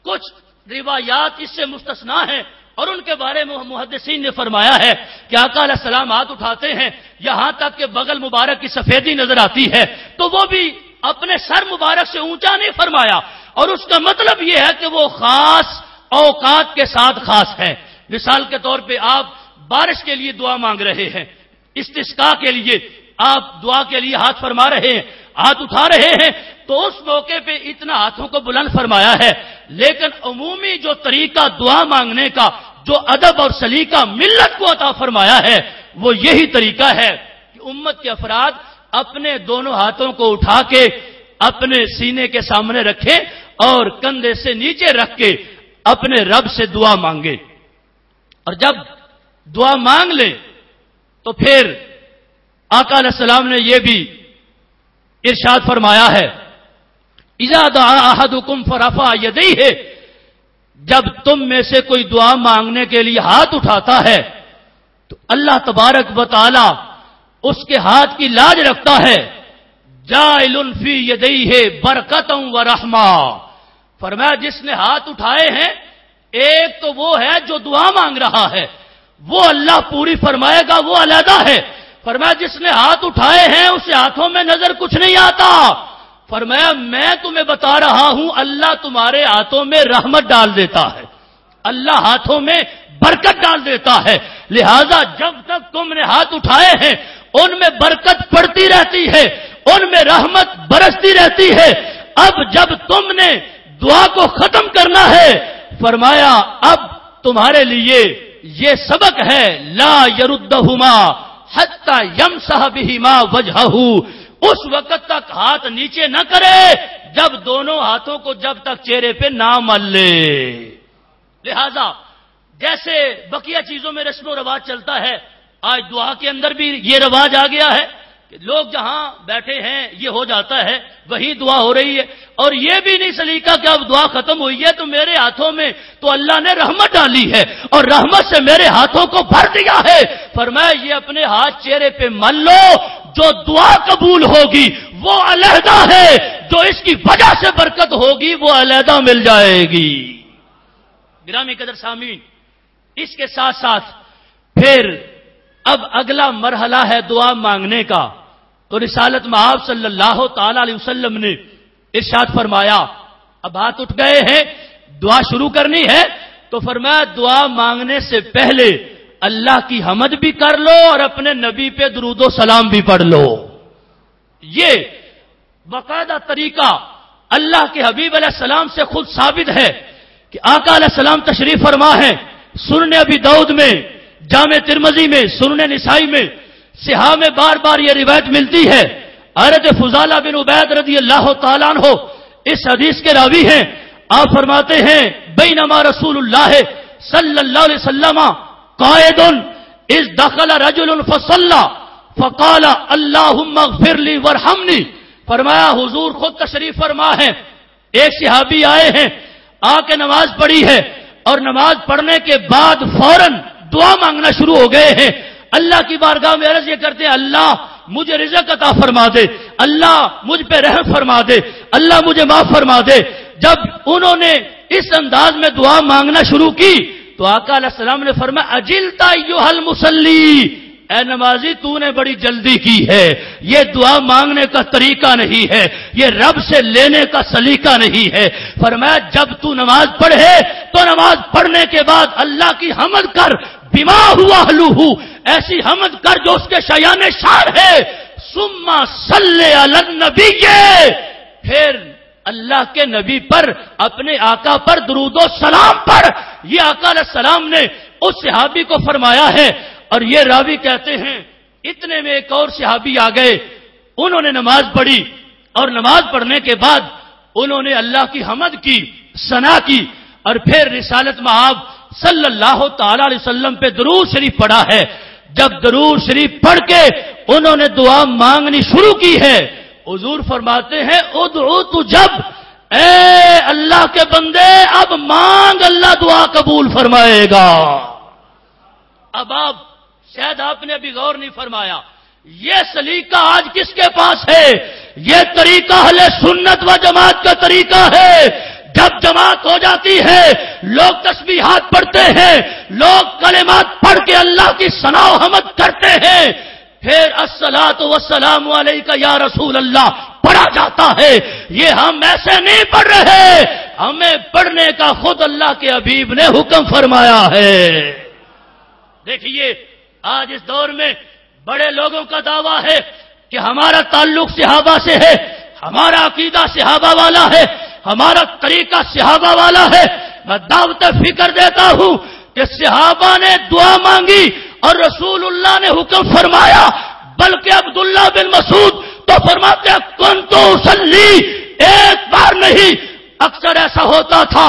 کچھ روایات اس سے مستثنا ہیں اور ان کے بارے میں محدثین نے فرمایا ہے کہ آقا علیہ السلام ہاتھ اٹھاتے ہیں یہاں تک کہ بغل مبارک کی سفیدی نظر آتی ہے، تو وہ بھی اپنے سر مبارک سے اونچا نہیں فرمایا، اور اس کا مطلب یہ ہے کہ وہ خاص اوقات کے ساتھ خاص ہے۔ مثال کے طور پہ آپ بارش کے لیے دعا مانگ رہے ہیں، استسقاء کے لیے آپ دعا کے لیے ہاتھ فرما رہے ہیں، ہاتھ اٹھا رہے ہیں، تو اس موقع پہ اتنا ہاتھوں کو بلند فرمایا ہے۔ لیکن عمومی جو طریقہ دعا مانگنے کا، جو ادب اور سلیقہ ملت کو عطا فرمایا ہے وہ یہی طریقہ ہے کہ امت کے افراد اپنے دونوں ہاتھوں کو اٹھا کے اپنے سینے کے سامنے رکھیں اور کندھے سے نیچے رکھ کے اپنے رب سے دعا مانگے، اور جب دعا مانگ لے تو پھر آقا علیہ السلام نے یہ بھی ارشاد فرمایا ہے اذا دعا احدکم فرفع یدیہ، جب تم میں سے کوئی دعا مانگنے کے لیے ہاتھ اٹھاتا ہے تو اللہ تبارک و تعالی اس کے ہاتھ کی لاج رکھتا ہے، جائل فی یدیہ برکتا و رحمہ، فرمایا جس نے ہاتھ اٹھائے ہیں، ایک تو وہ ہے جو دعا مانگ رہا ہے، وہ اللہ پوری فرمائے گا، وہ علیحدہ ہے۔ فرمایا جس نے ہاتھ اٹھائے ہیں اسے ہاتھوں میں نظر کچھ نہیں آتا۔ فرمایا میں تمہیں بتا رہا ہوں اللہ تمہارے ہاتھوں میں رحمت ڈال دیتا ہے، اللہ ہاتھوں میں برکت ڈال دیتا ہے، لہذا جب تک تم نے ہاتھ اٹھائے ہیں ان میں برکت پڑتی رہتی ہے، ان میں رحمت برستی رہتی ہے۔ اب جب تم نے دعا کو ختم کرنا ہے، فرمایا اب تمہارے لیے یہ سبق ہے، لا یردہما حتی یمسح بہما وجہہ، اس وقت تک ہاتھ نیچے نہ کرے جب دونوں ہاتھوں کو جب تک چہرے پہ نہ مل لے۔ لہذا جیسے بقیہ چیزوں میں رسم و رواج چلتا ہے، آج دعا کے اندر بھی یہ رواج آ گیا ہے کہ لوگ جہاں بیٹھے ہیں یہ ہو جاتا ہے، وہی دعا ہو رہی ہے، اور یہ بھی نہیں سلیقہ کہ اب دعا ختم ہوئی ہے تو میرے ہاتھوں میں تو اللہ نے رحمت ڈالی ہے اور رحمت سے میرے ہاتھوں کو بھر دیا ہے۔ فرمایا یہ اپنے ہاتھ چہرے پہ مل لو، جو دعا قبول ہوگی وہ علیحدہ ہے، جو اس کی وجہ سے برکت ہوگی وہ علیحدہ مل جائے گی۔ گرامی قدر سامعین، اس کے ساتھ ساتھ پھر اب اگلا مرحلہ ہے دعا مانگنے کا، تو رسالت مآب صلی اللہ تعالی علیہ وسلم نے ارشاد فرمایا اب ہاتھ اٹھ گئے ہیں، دعا شروع کرنی ہے، تو فرمایا دعا مانگنے سے پہلے اللہ کی حمد بھی کر لو اور اپنے نبی پہ درود و سلام بھی پڑھ لو۔ یہ باقاعدہ طریقہ اللہ کے حبیب علیہ السلام سے خود ثابت ہے کہ آقا علیہ السلام تشریف فرما ہے، سنن ابی داؤد میں، جامع ترمذی میں، سنن نسائی میں، صحاح میں بار بار یہ روایت ملتی ہے۔ حضرت فضالہ بن عبید رضی اللہ تعالیٰ عنہ اس حدیث کے راوی ہیں، آپ فرماتے ہیں بینما رسول اللہ صلی اللہ علیہ وسلم قائد اذ دخل رجل فصلى فقال اللهم اغفر لي وارحمني، فرمایا حضور خود تشریف فرما ہے، ایک صحابی آئے ہیں، آ کے نماز پڑھی ہے اور نماز پڑھنے کے بعد فوراً دعا مانگنا شروع ہو گئے ہیں، اللہ کی بارگاہ میں عرض یہ کرتے ہیں اللہ مجھے رزق عطا فرما دے، اللہ مجھ پہ رحم فرما دے، اللہ مجھے معاف فرما دے۔ جب انہوں نے اس انداز میں دعا مانگنا شروع کی تو آقا علیہ السلام نے فرمایا اجلتا ایھا المصلی، اے نمازی تو نے بڑی جلدی کی ہے، یہ دعا مانگنے کا طریقہ نہیں ہے، یہ رب سے لینے کا سلیقہ نہیں ہے۔ فرمایا جب تو نماز پڑھے تو نماز پڑھنے کے بعد اللہ کی حمد کر، بما ہوا اہلہ، ایسی حمد کر جو اس کے شایان شان ہے، ثم صلی علی النبی، پھر اللہ کے نبی پر، اپنے آقا پر درود و سلام پڑھ۔ یہ آقا علیہ السلام نے اس صحابی کو فرمایا ہے، اور یہ راوی کہتے ہیں اتنے میں ایک اور صحابی آ گئے، انہوں نے نماز پڑھی اور نماز پڑھنے کے بعد انہوں نے اللہ کی حمد کی، ثنا کی، اور پھر رسالت مآب صلی اللہ تعالی علیہ وسلم پہ درود شریف پڑھا ہے۔ جب درود شریف پڑھ کے انہوں نے دعا مانگنی شروع کی ہے، حضور فرماتے ہیں ادعو تو جب، اے اللہ کے بندے اب مانگ، اللہ دعا قبول فرمائے گا۔ اب آپ شاید آپ نے ابھی غور نہیں فرمایا، یہ سلیقہ آج کس کے پاس ہے؟ یہ طریقہ اہل سنت و جماعت کا طریقہ ہے۔ جب جماعت ہو جاتی ہے، لوگ تسبیحات پڑھتے ہیں، لوگ کلمات پڑھ کے اللہ کی ثنا و حمد کرتے ہیں، پھر الصلاۃ والسلام علیک یا رسول اللہ پڑھا جاتا ہے۔ یہ ہم ایسے نہیں پڑھ رہے، ہمیں پڑھنے کا خود اللہ کے حبیب نے حکم فرمایا ہے۔ دیکھیے آج اس دور میں بڑے لوگوں کا دعویٰ ہے کہ ہمارا تعلق صحابہ سے ہے، ہمارا عقیدہ صحابہ والا ہے، ہمارا طریقہ صحابہ والا ہے۔ میں دعوت فکر دیتا ہوں کہ صحابہ نے دعا مانگی اور رسول اللہ نے حکم فرمایا، بلکہ عبداللہ بن مسعود تو فرماتے ہیں کنت اصلی، ایک بار نہیں اکثر ایسا ہوتا تھا،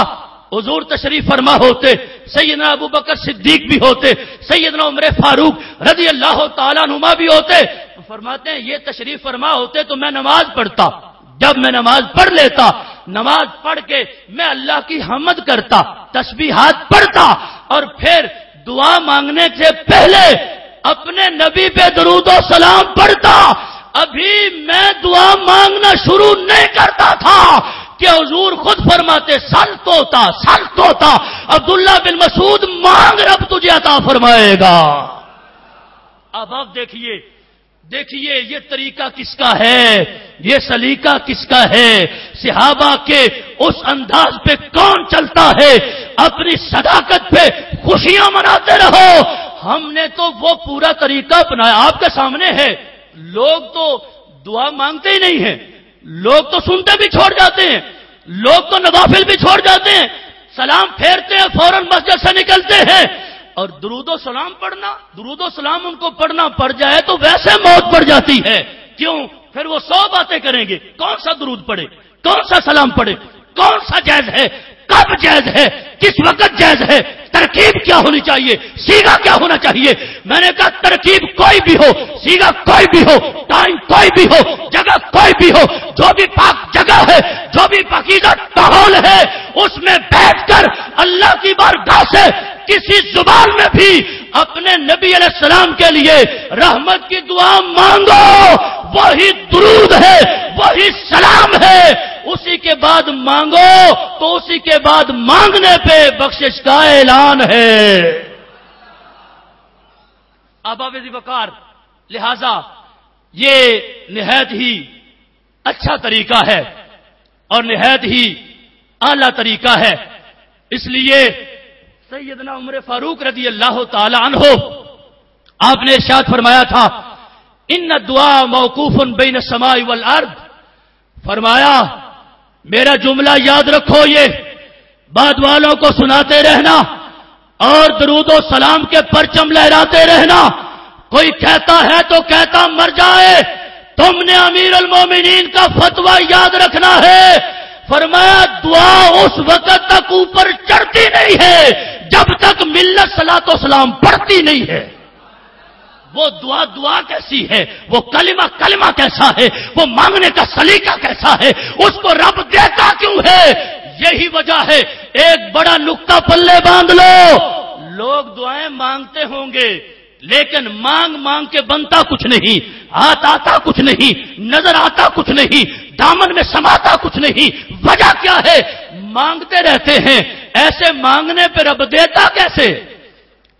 حضور تشریف فرما ہوتے، سیدنا ابو بکر صدیق بھی ہوتے، سیدنا عمر فاروق رضی اللہ تعالیٰ عنہما بھی ہوتے، فرماتے ہیں یہ تشریف فرما ہوتے تو میں نماز پڑھتا، جب میں نماز پڑھ لیتا، نماز پڑھ کے میں اللہ کی حمد کرتا، تسبیحات پڑھتا، اور پھر دعا مانگنے سے پہلے اپنے نبی پہ درود و سلام پڑھتا۔ ابھی میں دعا مانگنا شروع نہیں کرتا تھا کہ حضور خود فرماتے سل توتا عبداللہ بن مسعود مانگ رب تجھے عطا فرمائے گا. اب آپ دیکھیے یہ طریقہ کس کا ہے، یہ سلیقہ کس کا ہے، صحابہ کے اس انداز پہ کون چلتا ہے؟ اپنی صداقت پہ خوشیاں مناتے رہو. ہم نے تو وہ پورا طریقہ اپنایا، آپ کے سامنے ہے. لوگ تو دعا مانگتے ہی نہیں ہیں، لوگ تو سنتے بھی چھوڑ جاتے ہیں، لوگ تو نوافل بھی چھوڑ جاتے ہیں، سلام پھیرتے ہیں فوراً مسجد سے نکلتے ہیں. اور درود و سلام ان کو پڑھنا پڑ جائے تو ویسے موت پڑ جاتی ہے. کیوں؟ پھر وہ 100 باتیں کریں گے. کون سا درود پڑھے، کون سا سلام پڑھے، کون سا جائز ہے، کب جائز ہے، کس وقت جائز ہے، ترکیب کیا ہونی چاہیے، سیگا کیا ہونا چاہیے. میں نے کہا ترکیب کوئی بھی ہو، سیگا کوئی بھی ہو، ٹائم کوئی بھی ہو، جگہ کوئی بھی ہو، جو بھی پاک جگہ ہے، جو بھی پاکیزہ ماحول ہے، اس میں بیٹھ کر اللہ کی بارگاہ سے کسی زبان میں بھی اپنے نبی علیہ السلام کے لیے رحمت کی دعا مانگو. وہی درود ہے، وہی سلام ہے. اسی کے بعد مانگو تو اسی کے بعد مانگنے پہ بخشش کا اعلان ہے. اباب ذی وقار، لہذا یہ نہایت ہی اچھا طریقہ ہے اور نہایت ہی اعلیٰ طریقہ ہے. اس لیے سیدنا عمر فاروق رضی اللہ تعالی عنہ آپ نے ارشاد فرمایا تھا ان الدعاء موقوف بین السماء والارض. فرمایا میرا جملہ یاد رکھو، یہ بعد والوں کو سناتے رہنا اور درود و سلام کے پرچم لہراتے رہنا. کوئی کہتا ہے تو کہتا مر جائے، تم نے امیر المومنین کا فتویٰ یاد رکھنا ہے. فرمایا دعا اس وقت تک اوپر چڑھتی نہیں ہے جب تک ملت صلاۃ و سلام پڑھتی نہیں ہے. وہ دعا کیسی ہے، وہ کلمہ کیسا ہے، وہ مانگنے کا سلیقہ کیسا ہے، اس کو رب دیتا کیوں ہے. یہی وجہ ہے. ایک بڑا نقطہ پلے باندھ لو، لوگ دعائیں مانگتے ہوں گے لیکن مانگ کے بنتا کچھ نہیں، ہاتھ آتا کچھ نہیں، نظر آتا کچھ نہیں، دامن میں سماتا کچھ نہیں. وجہ کیا ہے؟ مانگتے رہتے ہیں. ایسے مانگنے پہ رب دیتا کیسے؟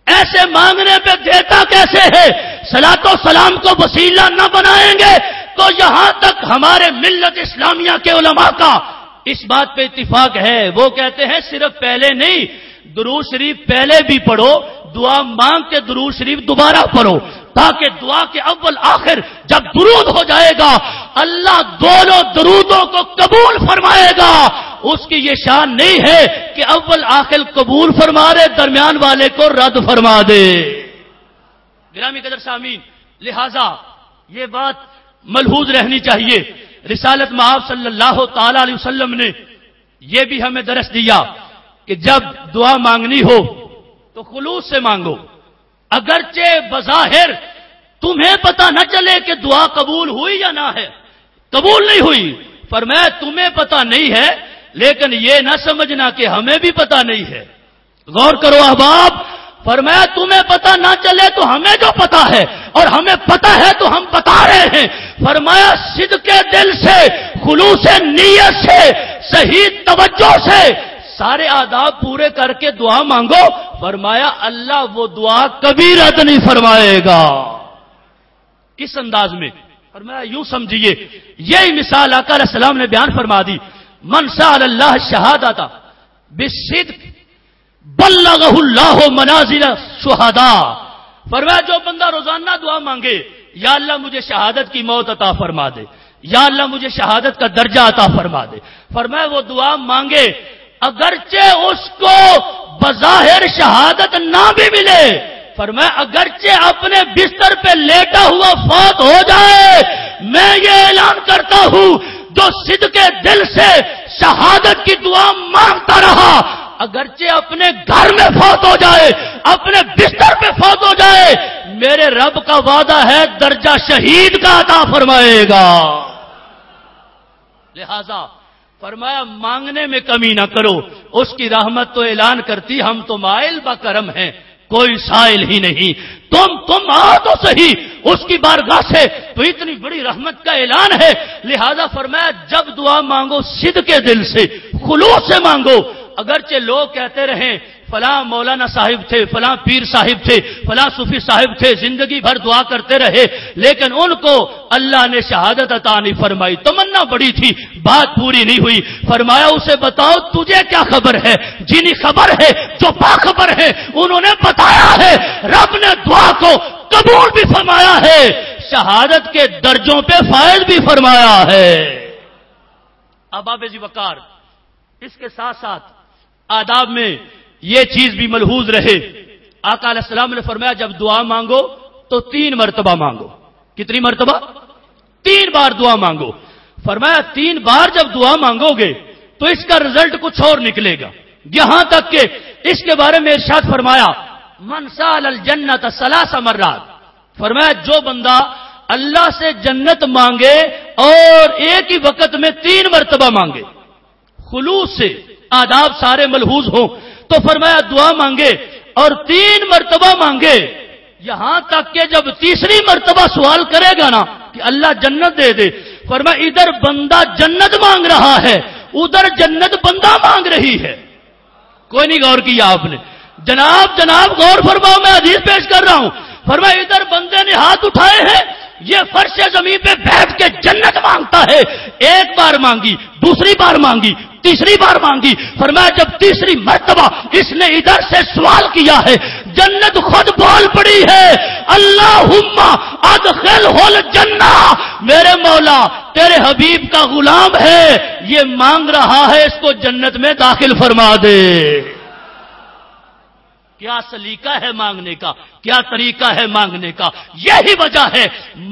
ایسے مانگنے پہ دیتا کیسے ہے؟ صلاۃ و سلام کو وسیلہ نہ بنائیں گے تو یہاں تک ہمارے ملت اسلامیہ کے علماء کا اس بات پہ اتفاق ہے. وہ کہتے ہیں صرف پہلے نہیں، درود شریف پہلے بھی پڑھو، دعا مانگ کے درود شریف دوبارہ پڑھو، تاکہ دعا کے اول آخر جب درود ہو جائے گا اللہ دونوں درودوں کو قبول فرمائے گا. اس کی یہ شان نہیں ہے کہ اول آخر قبول فرما دے، درمیان والے کو رد فرما دے. گرامی قدر سامعین، لہذا یہ بات ملحوظ رہنی چاہیے. رسالت مآب صلی اللہ تعالی علیہ وسلم نے یہ بھی ہمیں درس دیا کہ جب دعا مانگنی ہو تو خلوص سے مانگو. اگرچہ بظاہر تمہیں پتہ نہ چلے کہ دعا قبول ہوئی یا نہ ہے، قبول نہیں ہوئی. فرمایا تمہیں پتہ نہیں ہے لیکن یہ نہ سمجھنا کہ ہمیں بھی پتہ نہیں ہے. غور کرو احباب. فرمایا تمہیں پتہ نہ چلے تو ہمیں جو پتہ ہے اور ہمیں پتہ ہے تو ہم بتا رہے ہیں. فرمایا صدق دل سے، خلوص نیت سے، صحیح توجہ سے سارے آداب پورے کر کے دعا مانگو. فرمایا اللہ وہ دعا کبھی رد نہیں فرمائے گا. کس انداز میں؟ فرمایا یوں سمجھیے، یہی مثال آقا علیہ السلام نے بیان فرما دی. من سأل اللہ شہادت بالصدق بلغہ اللہ منازل الشہداء. فرمایا جو بندہ روزانہ دعا مانگے یا اللہ مجھے شہادت کی موت عطا فرما دے، یا اللہ مجھے شہادت کا درجہ عطا فرما دے. فرمایا وہ دعا مانگے اگرچہ اس کو بظاہر شہادت نہ بھی ملے. فرمایا اگرچہ اپنے بستر پہ لیٹا ہوا فوت ہو جائے، میں یہ اعلان کرتا ہوں جو صدق دل سے شہادت کی دعا مانگتا رہا اگرچہ اپنے گھر میں فوت ہو جائے، اپنے بستر پہ فوت ہو جائے، میرے رب کا وعدہ ہے درجہ شہید کا عطا فرمائے گا. لہذا فرمایا مانگنے میں کمی نہ کرو، اس کی رحمت تو اعلان کرتی ہم تو مائل با کرم ہیں، کوئی سائل ہی نہیں. تم آؤ تو صحیح اس کی بارگاہ سے, تو اتنی بڑی رحمت کا اعلان ہے. لہذا فرمایا جب دعا مانگو صدق کے دل سے, خلوص سے مانگو. اگرچہ لوگ کہتے رہیں فلاں مولانا صاحب تھے, فلاں پیر صاحب تھے, فلاں صوفی صاحب تھے, زندگی بھر دعا کرتے رہے, لیکن ان کو اللہ نے شہادت عطا نہیں فرمائی. تمنا بڑی تھی, بات پوری نہیں ہوئی. فرمایا اسے بتاؤ تجھے کیا خبر ہے؟ جنہیں خبر ہے, جو باخبر ہے, انہوں نے بتایا ہے. رب نے دعا کو قبول بھی فرمایا ہے, شہادت کے درجوں پہ فائز بھی فرمایا ہے. اب آپ جی وقار, اس کے ساتھ ساتھ آداب میں یہ چیز بھی ملحوظ رہے. آقا علیہ السلام نے فرمایا جب دعا مانگو تو 3 مرتبہ مانگو. کتنی مرتبہ؟ 3 بار دعا مانگو. فرمایا 3 بار جب دعا مانگو گے تو اس کا رزلٹ کچھ اور نکلے گا. یہاں تک کہ اس کے بارے میں ارشاد فرمایا من سال الجنت 3 مرات. فرمایا جو بندہ اللہ سے جنت مانگے اور ایک ہی وقت میں 3 مرتبہ مانگے, خلوص سے, آداب سارے ملحوظ ہوں, تو فرمایا دعا مانگے اور 3 مرتبہ مانگے, یہاں تک کہ جب تیسری مرتبہ سوال کرے گا نا کہ اللہ جنت دے دے, فرمایا ادھر بندہ جنت مانگ رہا ہے, ادھر جنت بندہ مانگ رہی ہے. کوئی نہیں غور کیا آپ نے؟ جناب غور فرماؤ, میں حدیث پیش کر رہا ہوں. فرمایا ادھر بندے نے ہاتھ اٹھائے ہیں, یہ فرش زمین پہ بیٹھ کے جنت مانگتا ہے. ایک بار مانگی, دوسری بار مانگی, تیسری بار مانگی. فرمایا جب تیسری مرتبہ اس نے ادھر سے سوال کیا ہے, جنت خود بول پڑی ہے اللہم ادخلہ الجنہ. میرے مولا تیرے حبیب کا غلام ہے, یہ مانگ رہا ہے, اس کو جنت میں داخل فرما دے. کیا سلیقہ ہے مانگنے کا, کیا طریقہ ہے مانگنے کا. یہی وجہ ہے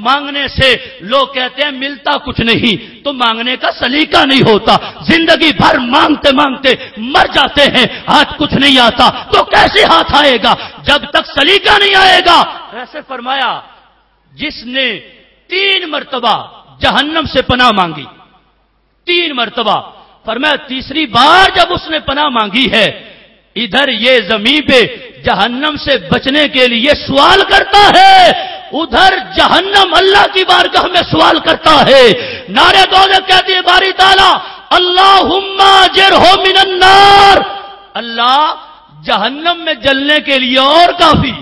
مانگنے سے لوگ کہتے ہیں ملتا کچھ نہیں, تو مانگنے کا سلیقہ نہیں ہوتا. زندگی بھر مانگتے مانگتے مر جاتے ہیں, ہاتھ کچھ نہیں آتا, تو کیسے ہاتھ آئے گا جب تک سلیقہ نہیں آئے گا. ایسے فرمایا جس نے 3 مرتبہ جہنم سے پناہ مانگی, 3 مرتبہ, فرمایا تیسری بار جب اس نے پناہ مانگی ہے, ادھر یہ زمین پہ جہنم سے بچنے کے لیے سوال کرتا ہے, ادھر جہنم اللہ کی بارگاہ میں سوال کرتا ہے. نعرہ دوزخ کہتی ہے باری تعالیٰ اللہم اجرہ من النار. اللہ جہنم میں جلنے کے لیے اور کافی,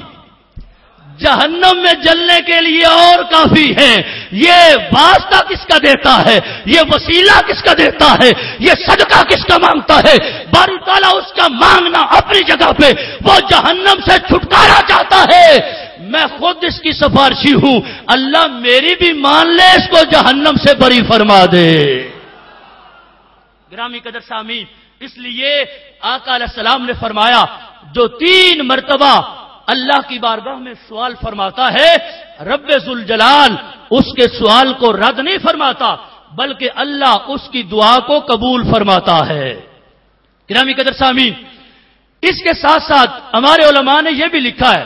جہنم میں جلنے کے لیے اور کافی ہے. یہ واسطہ کس کا دیتا ہے, یہ وسیلہ کس کا دیتا ہے, یہ صدقہ کس کا مانگتا ہے؟ باری تعالیٰ اس کا مانگنا اپنی جگہ پہ, وہ جہنم سے چھٹکارا چاہتا ہے. میں خود اس کی سفارشی ہوں, اللہ میری بھی مان لے, اس کو جہنم سے بری فرما دے. گرامی قدر سامعین, اس لیے آقا علیہ السلام نے فرمایا جو 3 مرتبہ اللہ کی بارگاہ میں سوال فرماتا ہے, رب ذوالجلال اس کے سوال کو رد نہیں فرماتا, بلکہ اللہ اس کی دعا کو قبول فرماتا ہے. گرامی قدر سامعین, اس کے ساتھ ساتھ ہمارے علماء نے یہ بھی لکھا ہے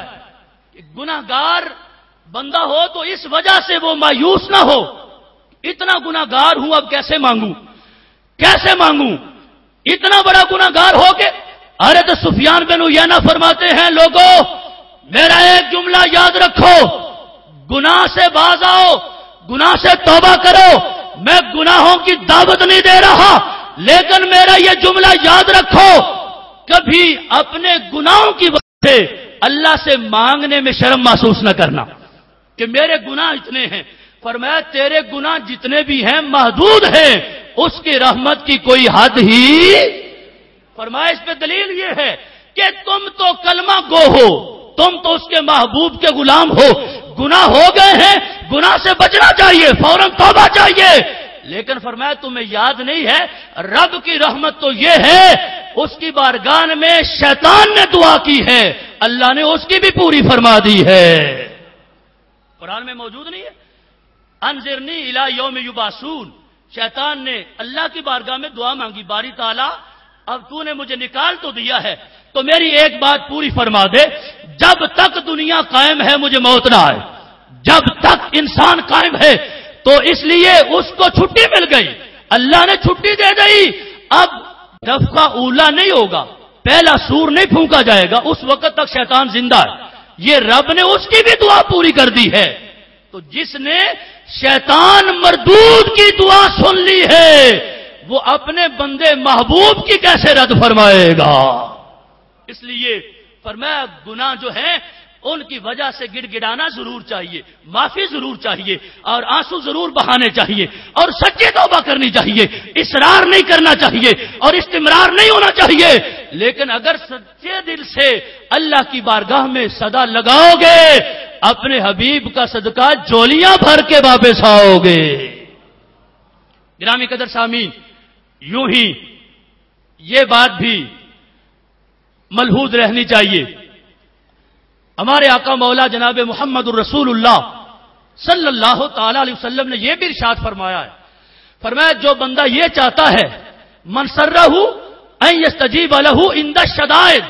کہ گناہگار بندہ ہو تو اس وجہ سے وہ مایوس نہ ہو, اتنا گناہگار ہوں اب کیسے مانگوں, کیسے مانگوں, اتنا بڑا گناہگار ہو کے. ارے تو سفیان بن عیینہ فرماتے ہیں لوگوں میرا ایک جملہ یاد رکھو, گناہ سے باز آؤ, گناہ سے توبہ کرو. میں گناہوں کی دعوت نہیں دے رہا, لیکن میرا یہ جملہ یاد رکھو, کبھی اپنے گناہوں کی وجہ سے اللہ سے مانگنے میں شرم محسوس نہ کرنا کہ میرے گناہ اتنے ہیں. فرمایا تیرے گناہ جتنے بھی ہیں محدود ہیں, اس کی رحمت کی کوئی حد ہی. فرمایا اس پہ دلیل یہ ہے کہ تم تو کلمہ گو ہو, تم تو اس کے محبوب کے غلام ہو, گناہ ہو گئے ہیں, گناہ سے بچنا چاہیے, فوراً توبہ چاہیے. لیکن فرمایا تمہیں یاد نہیں ہے رب کی رحمت تو یہ ہے اس کی بارگاہ میں شیطان نے دعا کی ہے, اللہ نے اس کی بھی پوری فرما دی ہے. قرآن میں موجود نہیں ہے انذرنی الی یوم یبعثون. شیطان نے اللہ کی بارگاہ میں دعا مانگی, باری تعالیٰ اب تو نے مجھے نکال تو دیا ہے تو میری ایک بات پوری فرما دے, جب تک دنیا قائم ہے مجھے موت نہ آئے. جب تک انسان قائم ہے تو اس لیے اس کو چھٹی مل گئی, اللہ نے چھٹی دے دی. اب نفخہ اولا نہیں ہوگا, پہلا سور نہیں پھونکا جائے گا اس وقت تک شیطان زندہ ہے. یہ رب نے اس کی بھی دعا پوری کر دی ہے. تو جس نے شیطان مردود کی دعا سن لی ہے وہ اپنے بندے محبوب کی کیسے رد فرمائے گا؟ اس لیے فرمایا گناہ جو ہیں ان کی وجہ سے گڑ گڑانا ضرور چاہیے، معافی ضرور چاہیے، اور آنسو ضرور بہانے چاہیے، اور سچی توبہ کرنی چاہیے، اصرار نہیں کرنا چاہیے اور استمرار نہیں ہونا چاہیے. لیکن اگر سچے دل سے اللہ کی بارگاہ میں صدا لگاؤ گے اپنے حبیب کا صدقہ جولیاں بھر کے واپس آؤ گے. گرامی قدر سامعین، یوں ہی یہ بات بھی ملحوظ رہنی چاہیے. ہمارے آقا مولا جناب محمد الرسول اللہ صلی اللہ تعالی علیہ وسلم نے یہ بھی ارشاد فرمایا ہے. فرمایا جو بندہ یہ چاہتا ہے من سرہ ان یستجیب لہ عند الشدائد،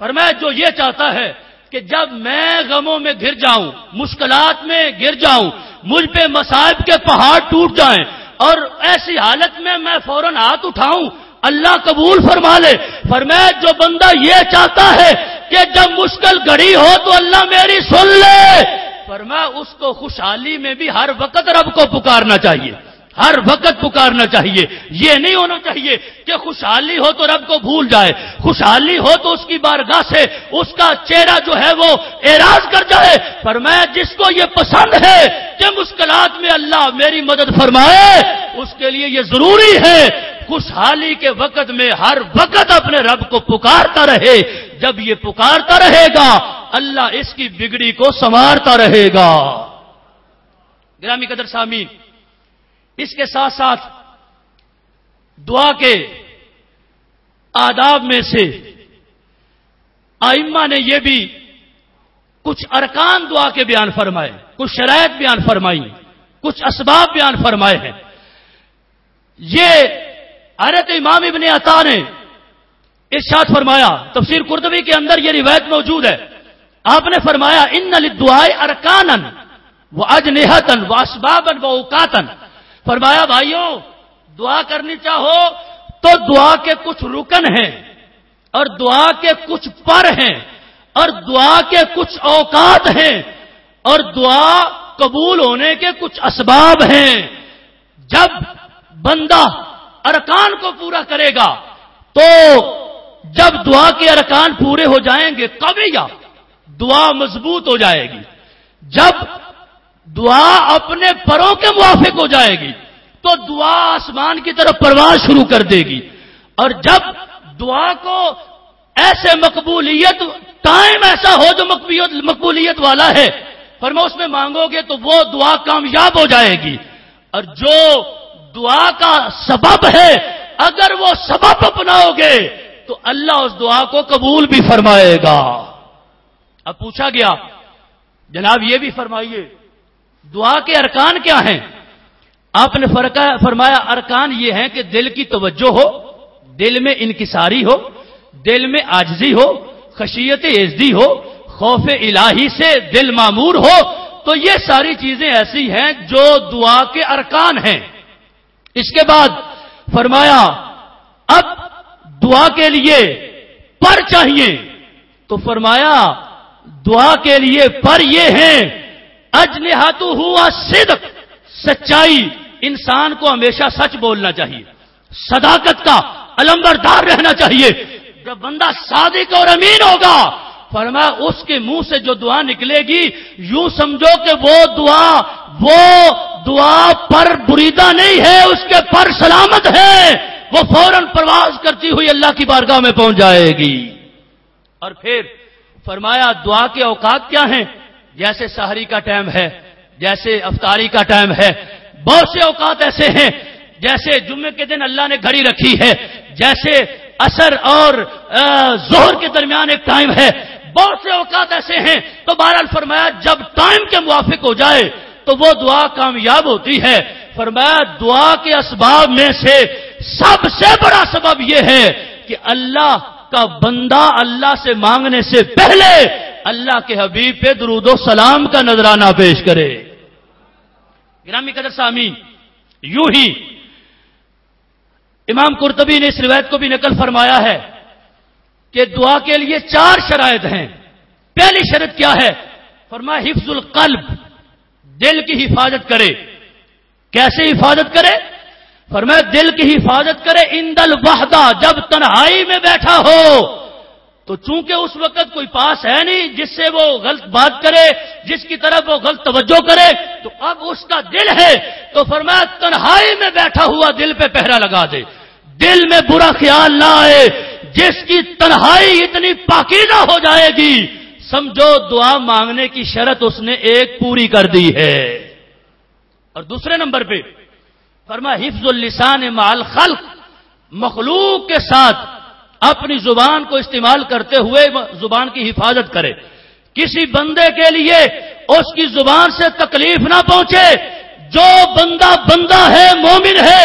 فرمایا جو یہ چاہتا ہے کہ جب میں غموں میں گر جاؤں، مشکلات میں گر جاؤں، مجھ پہ مصائب کے پہاڑ ٹوٹ جائیں اور ایسی حالت میں میں فوراً ہاتھ اٹھاؤں اللہ قبول فرما لے. فرمایا جو بندہ یہ چاہتا ہے کہ جب مشکل گھڑی ہو تو اللہ میری سن لے، فرمایا اس کو خوشحالی میں بھی ہر وقت رب کو پکارنا چاہیے، ہر وقت پکارنا چاہیے. یہ نہیں ہونا چاہیے کہ خوشحالی ہو تو رب کو بھول جائے، خوشحالی ہو تو اس کی بارگاہ سے اس کا چہرہ جو ہے وہ اعراض کر جائے. فرمایا جس کو یہ پسند ہے کہ مشکلات میں اللہ میری مدد فرمائے اس کے لیے یہ ضروری ہے خوشحالی کے وقت میں ہر وقت اپنے رب کو پکارتا رہے. جب یہ پکارتا رہے گا اللہ اس کی بگڑی کو سنوارتا رہے گا. گرامی قدر سامعین، اس کے ساتھ ساتھ دعا کے آداب میں سے ائمہ نے یہ بھی کچھ ارکان دعا کے بیان فرمائے، کچھ شرائط بیان فرمائی، کچھ اسباب بیان فرمائے ہیں. یہ حضرت امام ابن عطا نے ارشاد فرمایا، تفسیر قرطبی کے اندر یہ روایت موجود ہے. آپ نے فرمایا ان للدعاء ارکانا واجنحۃ واسبابا واوقاتا. فرمایا بھائیوں دعا کرنی چاہو تو دعا کے کچھ رکن ہیں اور دعا کے کچھ پر ہیں اور دعا کے کچھ اوقات ہیں اور دعا قبول ہونے کے کچھ اسباب ہیں. جب بندہ ارکان کو پورا کرے گا تو جب دعا کے ارکان پورے ہو جائیں گے قویہ دعا مضبوط ہو جائے گی. جب دعا اپنے پروں کے موافق ہو جائے گی تو دعا آسمان کی طرف پرواز شروع کر دے گی. اور جب دعا کو ایسے مقبولیت ٹائم ایسا ہو جو مقبولیت والا ہے فرمایا اس میں مانگو گے تو وہ دعا کامیاب ہو جائے گی. اور جو دعا کا سبب ہے اگر وہ سبب اپناؤ گے تو اللہ اس دعا کو قبول بھی فرمائے گا. اب پوچھا گیا جناب یہ بھی فرمائیے دعا کے ارکان کیا ہیں؟ آپ نے فرمایا ارکان یہ ہیں کہ دل کی توجہ ہو، دل میں انکساری ہو، دل میں عاجزی ہو، خشیت عزتی ہو، خوف الہی سے دل معمور ہو. تو یہ ساری چیزیں ایسی ہیں جو دعا کے ارکان ہیں. اس کے بعد فرمایا اب دعا کے لیے پر چاہیے تو فرمایا دعا کے لیے پر یہ ہیں اجنحۃ ہوا صدق، سچائی. انسان کو ہمیشہ سچ بولنا چاہیے، صداقت کا علمبردار رہنا چاہیے. جب بندہ صادق اور امین ہوگا فرمایا اس کے منہ سے جو دعا نکلے گی یوں سمجھو کہ وہ دعا پر بریدہ نہیں ہے، اس کے پر سلامت ہے، وہ فوراً پرواز کرتی ہوئی اللہ کی بارگاہ میں پہنچ جائے گی. اور پھر فرمایا دعا کے اوقات کیا ہیں؟ جیسے سحری کا ٹائم ہے، جیسے افطاری کا ٹائم ہے. بہت سے اوقات ایسے ہیں جیسے جمعے کے دن اللہ نے گھڑی رکھی ہے، جیسے عصر اور ظہر کے درمیان ایک ٹائم ہے. بہت سے اوقات ایسے ہیں. تو بہرحال فرمایا جب ٹائم کے موافق ہو جائے تو وہ دعا کامیاب ہوتی ہے. فرمایا دعا کے اسباب میں سے سب سے بڑا سبب یہ ہے کہ اللہ کا بندہ اللہ سے مانگنے سے پہلے اللہ کے حبیب پہ درود و سلام کا نذرانہ پیش کرے. گرامی قدر سامعین، یوں ہی امام قرطبی نے اس روایت کو بھی نقل فرمایا ہے کہ دعا کے لیے 4 شرائط ہیں. پہلی شرط کیا ہے؟ فرمایا حفظ القلب، دل کی حفاظت کرے. کیسے حفاظت کرے؟ فرمایا دل کی حفاظت کرے عند الوحدہ، جب تنہائی میں بیٹھا ہو. تو چونکہ اس وقت کوئی پاس ہے نہیں جس سے وہ غلط بات کرے، جس کی طرف وہ غلط توجہ کرے، تو اب اس کا دل ہے. تو فرمایا تنہائی میں بیٹھا ہوا دل پہ پہرا لگا دے، دل میں برا خیال نہ آئے. جس کی تنہائی اتنی پاکیزہ ہو جائے گی، سمجھو دعا مانگنے کی شرط اس نے ایک پوری کر دی ہے. اور دوسرے نمبر پہ فرمایا حفظ اللسان مع الخلق، مخلوق کے ساتھ اپنی زبان کو استعمال کرتے ہوئے زبان کی حفاظت کرے. کسی بندے کے لیے اس کی زبان سے تکلیف نہ پہنچے. جو بندہ ہے، مومن ہے،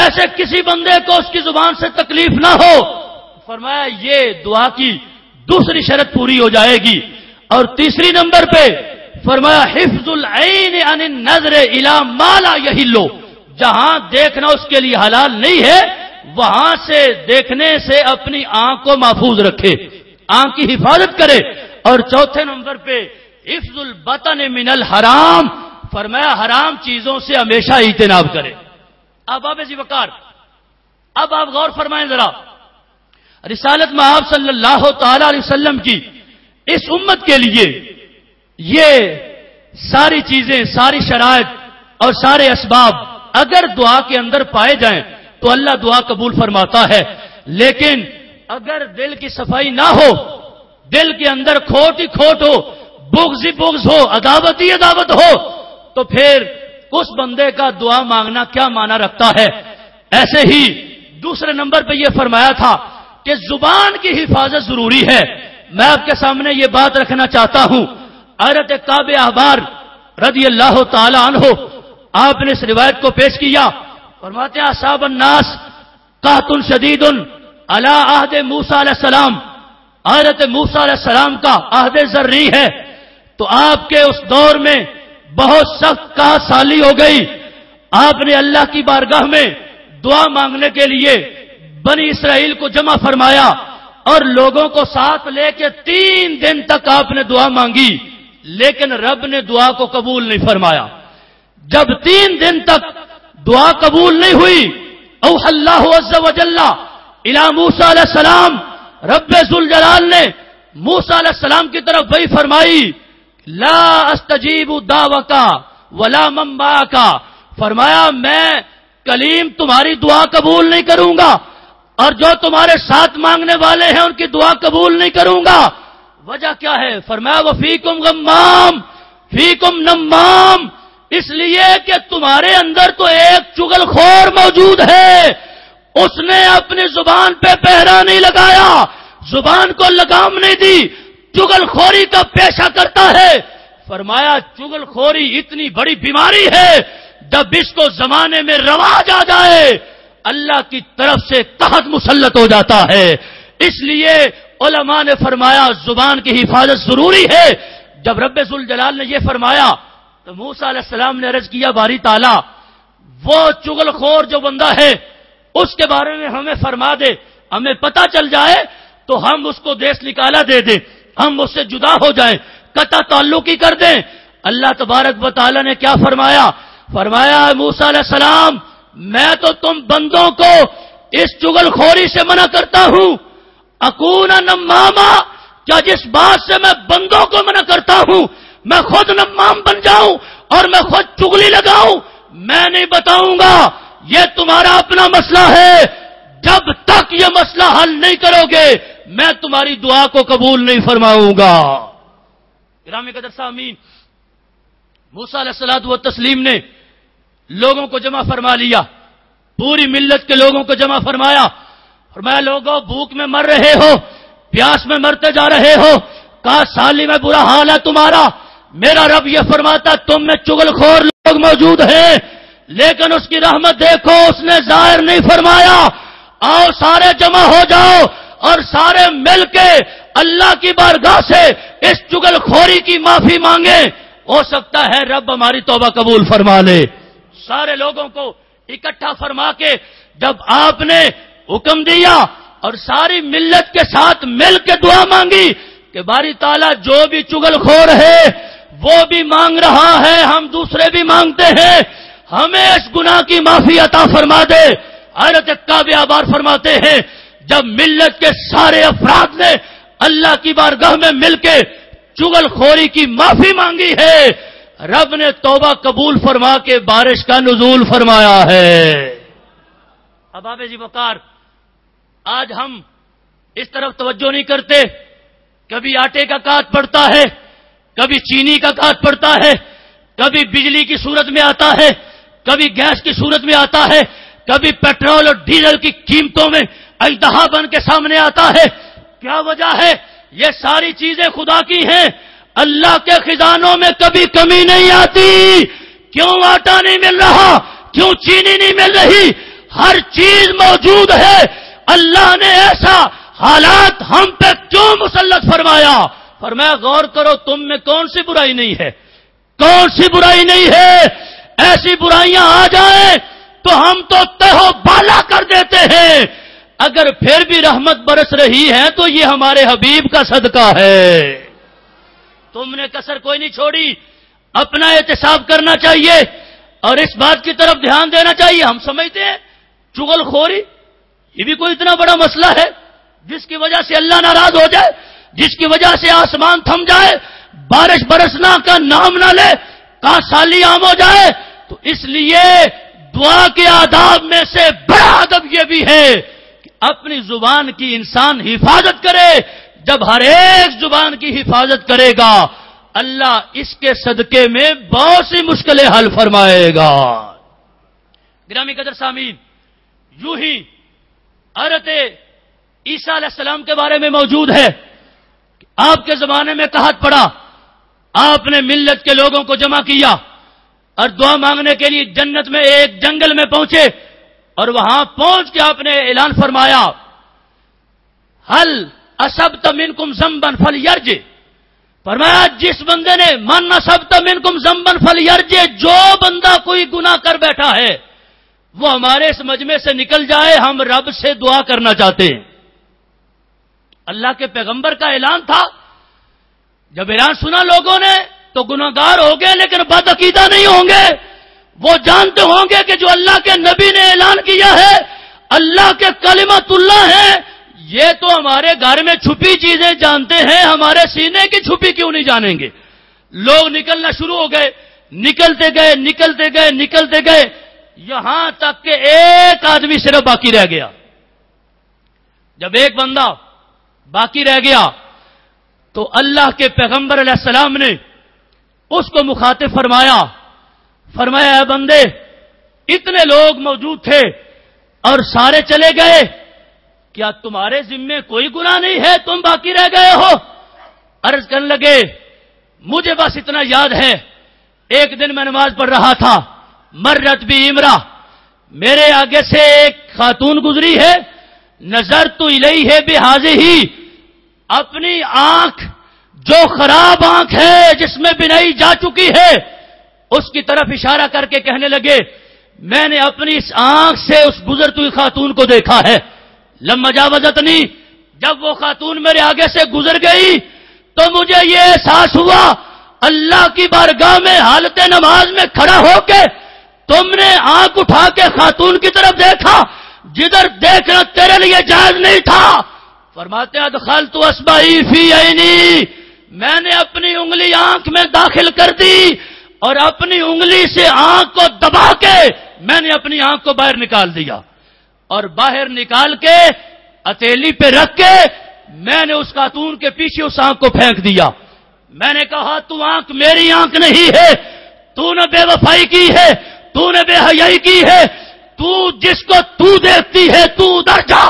ایسے کسی بندے کو اس کی زبان سے تکلیف نہ ہو. فرمایا یہ دعا کی دوسری شرط پوری ہو جائے گی. اور تیسری نمبر پہ فرمایا حفظ العین عن النظر الی ما لا یحل، جہاں دیکھنا اس کے لیے حلال نہیں ہے وہاں سے دیکھنے سے اپنی آنکھ کو محفوظ رکھے، آنکھ کی حفاظت کرے. اور چوتھے نمبر پہ حفظ البطن من الحرام، فرمایا حرام چیزوں سے ہمیشہ اجتناب کرے. اب آپ جی وقار، اب آپ غور فرمائیں ذرا، رسالت میں آپ صلی اللہ تعالی علیہ وسلم کی اس امت کے لیے یہ ساری چیزیں، ساری شرائط اور سارے اسباب اگر دعا کے اندر پائے جائیں تو اللہ دعا قبول فرماتا ہے. لیکن اگر دل کی صفائی نہ ہو، دل کے اندر کھوٹ ہی کھوٹ ہو، بغض ہی بغض ہو، عداوت ہی عداوت ہو، تو پھر اس بندے کا دعا مانگنا کیا معنی رکھتا ہے. ایسے ہی دوسرے نمبر پہ یہ فرمایا تھا کہ زبان کی حفاظت ضروری ہے. میں آپ کے سامنے یہ بات رکھنا چاہتا ہوں. حضرت کعب احبار رضی اللہ تعالی عنہ، آپ نے اس روایت کو پیش کیا. فرماتے ہیں اصحاب الناس قحط شدید علی عہد موسیٰ علیہ السلام، حضرت موسیٰ علیہ السلام کا عہد زرعی ہے، تو آپ کے اس دور میں بہت سخت قحط سالی ہو گئی. آپ نے اللہ کی بارگاہ میں دعا مانگنے کے لیے بنی اسرائیل کو جمع فرمایا اور لوگوں کو ساتھ لے کے 3 دن تک آپ نے دعا مانگی، لیکن رب نے دعا کو قبول نہیں فرمایا. جب 3 دن تک دعا قبول نہیں ہوئی، اوحى اللہ عز وجل الی موسیٰ علیہ السلام، رب ذوالجلال نے موسیٰ علیہ السلام کی طرف وہی فرمائی، لا استجیب دعوک ولا من معک، فرمایا میں کلیم تمہاری دعا قبول نہیں کروں گا اور جو تمہارے ساتھ مانگنے والے ہیں ان کی دعا قبول نہیں کروں گا. وجہ کیا ہے؟ فرمایا وفیکم غمام فیکم نمام، اس لیے کہ تمہارے اندر تو ایک چغل خور موجود ہے، اس نے اپنی زبان پہ پہرا نہیں لگایا، زبان کو لگام نہیں دی، چغل خوری کا پیشہ کرتا ہے. فرمایا چغل خوری اتنی بڑی بیماری ہے، جب اس کو زمانے میں رواج آ جائے اللہ کی طرف سے قحط مسلط ہو جاتا ہے. اس لیے علماء نے فرمایا زبان کی حفاظت ضروری ہے. جب رب ذوالجلال نے یہ فرمایا تو موسیٰ علیہ السلام نے عرض کیا باری تعالیٰ وہ چغل خور جو بندہ ہے اس کے بارے میں ہمیں فرما دے، ہمیں پتہ چل جائے تو ہم اس کو دیس نکالا دے دیں، ہم اس سے جدا ہو جائیں، قطع تعلق ہی کر دیں. اللہ تبارک و تعالیٰ نے کیا فرمایا؟ فرمایا موسیٰ علیہ السلام میں تو تم بندوں کو اس چغل خوری سے منع کرتا ہوں. اکون نماما، کیا جس بات سے میں بندوں کو منع کرتا ہوں میں خود نمام بن جاؤں اور میں خود چغلی لگاؤں؟ میں نہیں بتاؤں گا، یہ تمہارا اپنا مسئلہ ہے. جب تک یہ مسئلہ حل نہیں کرو گے میں تمہاری دعا کو قبول نہیں فرماؤں گا. گرامی قدر سامعین، موسیٰ علیہ الصلوۃ والتسلیم نے لوگوں کو جمع فرما لیا، پوری ملت کے لوگوں کو جمع فرمایا. فرمایا لوگوں بھوک میں مر رہے ہو، پیاس میں مرتے جا رہے ہو، کہا سالی میں برا حال ہے تمہارا. میرا رب یہ فرماتا تم میں چغل خور لوگ موجود ہیں، لیکن اس کی رحمت دیکھو اس نے ظاہر نہیں فرمایا. آؤ سارے جمع ہو جاؤ اور سارے مل کے اللہ کی بارگاہ سے اس چغل خوری کی معافی مانگے، ہو سکتا ہے رب ہماری توبہ قبول فرما لے. سارے لوگوں کو اکٹھا فرما کے جب آپ نے حکم دیا اور ساری ملت کے ساتھ مل کے دعا مانگی کہ باری تعالیٰ جو بھی چگل خور ہے وہ بھی مانگ رہا ہے، ہم دوسرے بھی مانگتے ہیں، ہمیں اس گناہ کی معافی عطا فرما دے۔ حضرت کعب بار فرماتے ہیں جب ملت کے سارے افراد نے اللہ کی بارگاہ میں مل کے چگل خوری کی معافی مانگی ہے، رب نے توبہ قبول فرما کے بارش کا نزول فرمایا ہے۔ احباب جی وقار، آج ہم اس طرف توجہ نہیں کرتے، کبھی آٹے کا کاٹ پڑتا ہے، کبھی چینی کا کاٹ پڑتا ہے، کبھی بجلی کی صورت میں آتا ہے، کبھی گیس کی صورت میں آتا ہے، کبھی پیٹرول اور ڈیزل کی قیمتوں میں اژدہا بن کے سامنے آتا ہے۔ کیا وجہ ہے؟ یہ ساری چیزیں خدا کی ہیں، اللہ کے خزانوں میں کبھی کمی نہیں آتی۔ کیوں آٹا نہیں مل رہا؟ کیوں چینی نہیں مل رہی؟ ہر چیز موجود ہے۔ اللہ نے ایسا حالات ہم پہ کیوں مسلط فرمایا؟ فرمایا غور کرو تم میں کون سی برائی نہیں ہے، کون سی برائی نہیں ہے۔ ایسی برائیاں آ جائیں تو ہم تو تہو بالا کر دیتے ہیں، اگر پھر بھی رحمت برس رہی ہے تو یہ ہمارے حبیب کا صدقہ ہے۔ تم نے کسر کوئی نہیں چھوڑی، اپنا احتساب کرنا چاہیے اور اس بات کی طرف دھیان دینا چاہیے۔ ہم سمجھتے ہیں چغل خوری یہ بھی کوئی اتنا بڑا مسئلہ ہے جس کی وجہ سے اللہ ناراض ہو جائے، جس کی وجہ سے آسمان تھم جائے، بارش برسنا کا نام نہ لے، کہاں سالی عام ہو جائے۔ تو اس لیے دعا کے آداب میں سے بڑا ادب یہ بھی ہے کہ اپنی زبان کی انسان حفاظت کرے۔ جب ہر ایک زبان کی حفاظت کرے گا اللہ اس کے صدقے میں بہت سی مشکلیں حل فرمائے گا۔ گرامی قدر سامعین، یوں ہی حضرت عیسیٰ علیہ السلام کے بارے میں موجود ہے کہ آپ کے زمانے میں قحط پڑا، آپ نے ملت کے لوگوں کو جمع کیا اور دعا مانگنے کے لیے جنت میں ایک جنگل میں پہنچے، اور وہاں پہنچ کے آپ نے اعلان فرمایا حل اصبت منکم ذنبا فلیرجع، فرمایا جس بندے نے من اصبت منکم ذنبا فلیرجع، جو بندہ کوئی گناہ کر بیٹھا ہے وہ ہمارے اس مجمع سے نکل جائے، ہم رب سے دعا کرنا چاہتے ہیں۔ اللہ کے پیغمبر کا اعلان تھا، جب اعلان سنا لوگوں نے تو گناہگار ہو گئے لیکن بدعقیدہ نہیں ہوں گے، وہ جانتے ہوں گے کہ جو اللہ کے نبی نے اعلان کیا ہے اللہ کے کلمت اللہ ہیں، یہ تو ہمارے گھر میں چھپی چیزیں جانتے ہیں، ہمارے سینے کی چھپی کیوں نہیں جانیں گے۔ لوگ نکلنا شروع ہو گئے، نکلتے گئے نکلتے گئے نکلتے گئے، یہاں تک کہ ایک آدمی صرف باقی رہ گیا۔ جب ایک بندہ باقی رہ گیا تو اللہ کے پیغمبر علیہ السلام نے اس کو مخاطب فرمایا اے بندے، اتنے لوگ موجود تھے اور سارے چلے گئے، کیا تمہارے ذمے کوئی گناہ نہیں ہے؟ تم باقی رہ گئے ہو؟ عرض کرنے لگے مجھے بس اتنا یاد ہے، ایک دن میں نماز پڑھ رہا تھا، مرت بھی امرا، میرے آگے سے ایک خاتون گزری ہے، نظرت الیہ بہذہ، اپنی آنکھ جو خراب آنکھ ہے جس میں بینائی جا چکی ہے اس کی طرف اشارہ کر کے کہنے لگے میں نے اپنی اس آنکھ سے اس گزرتی ہوئی خاتون کو دیکھا ہے۔ لما جاوزتنی، جب وہ خاتون میرے آگے سے گزر گئی تو مجھے یہ احساس ہوا اللہ کی بارگاہ میں حالت نماز میں کھڑا ہو کے تم نے آنکھ اٹھا کے خاتون کی طرف دیکھا جدھر دیکھنا تیرے لیے جائز نہیں تھا۔ فرماتے ہیں ادخلت اصبعی فی عینی، میں نے اپنی انگلی آنکھ میں داخل کر دی اور اپنی انگلی سے آنکھ کو دبا کے میں نے اپنی آنکھ کو باہر نکال دیا، اور باہر نکال کے ہتھیلی پہ رکھ کے میں نے اس خاتون کے پیچھے اس آنکھ کو پھینک دیا۔ میں نے کہا تو آنکھ میری آنکھ نہیں ہے، تو نے بے وفائی کی ہے، تو نے بے حیائی کی ہے، تو جس کو تو دیکھتی ہے تو ادھر جا،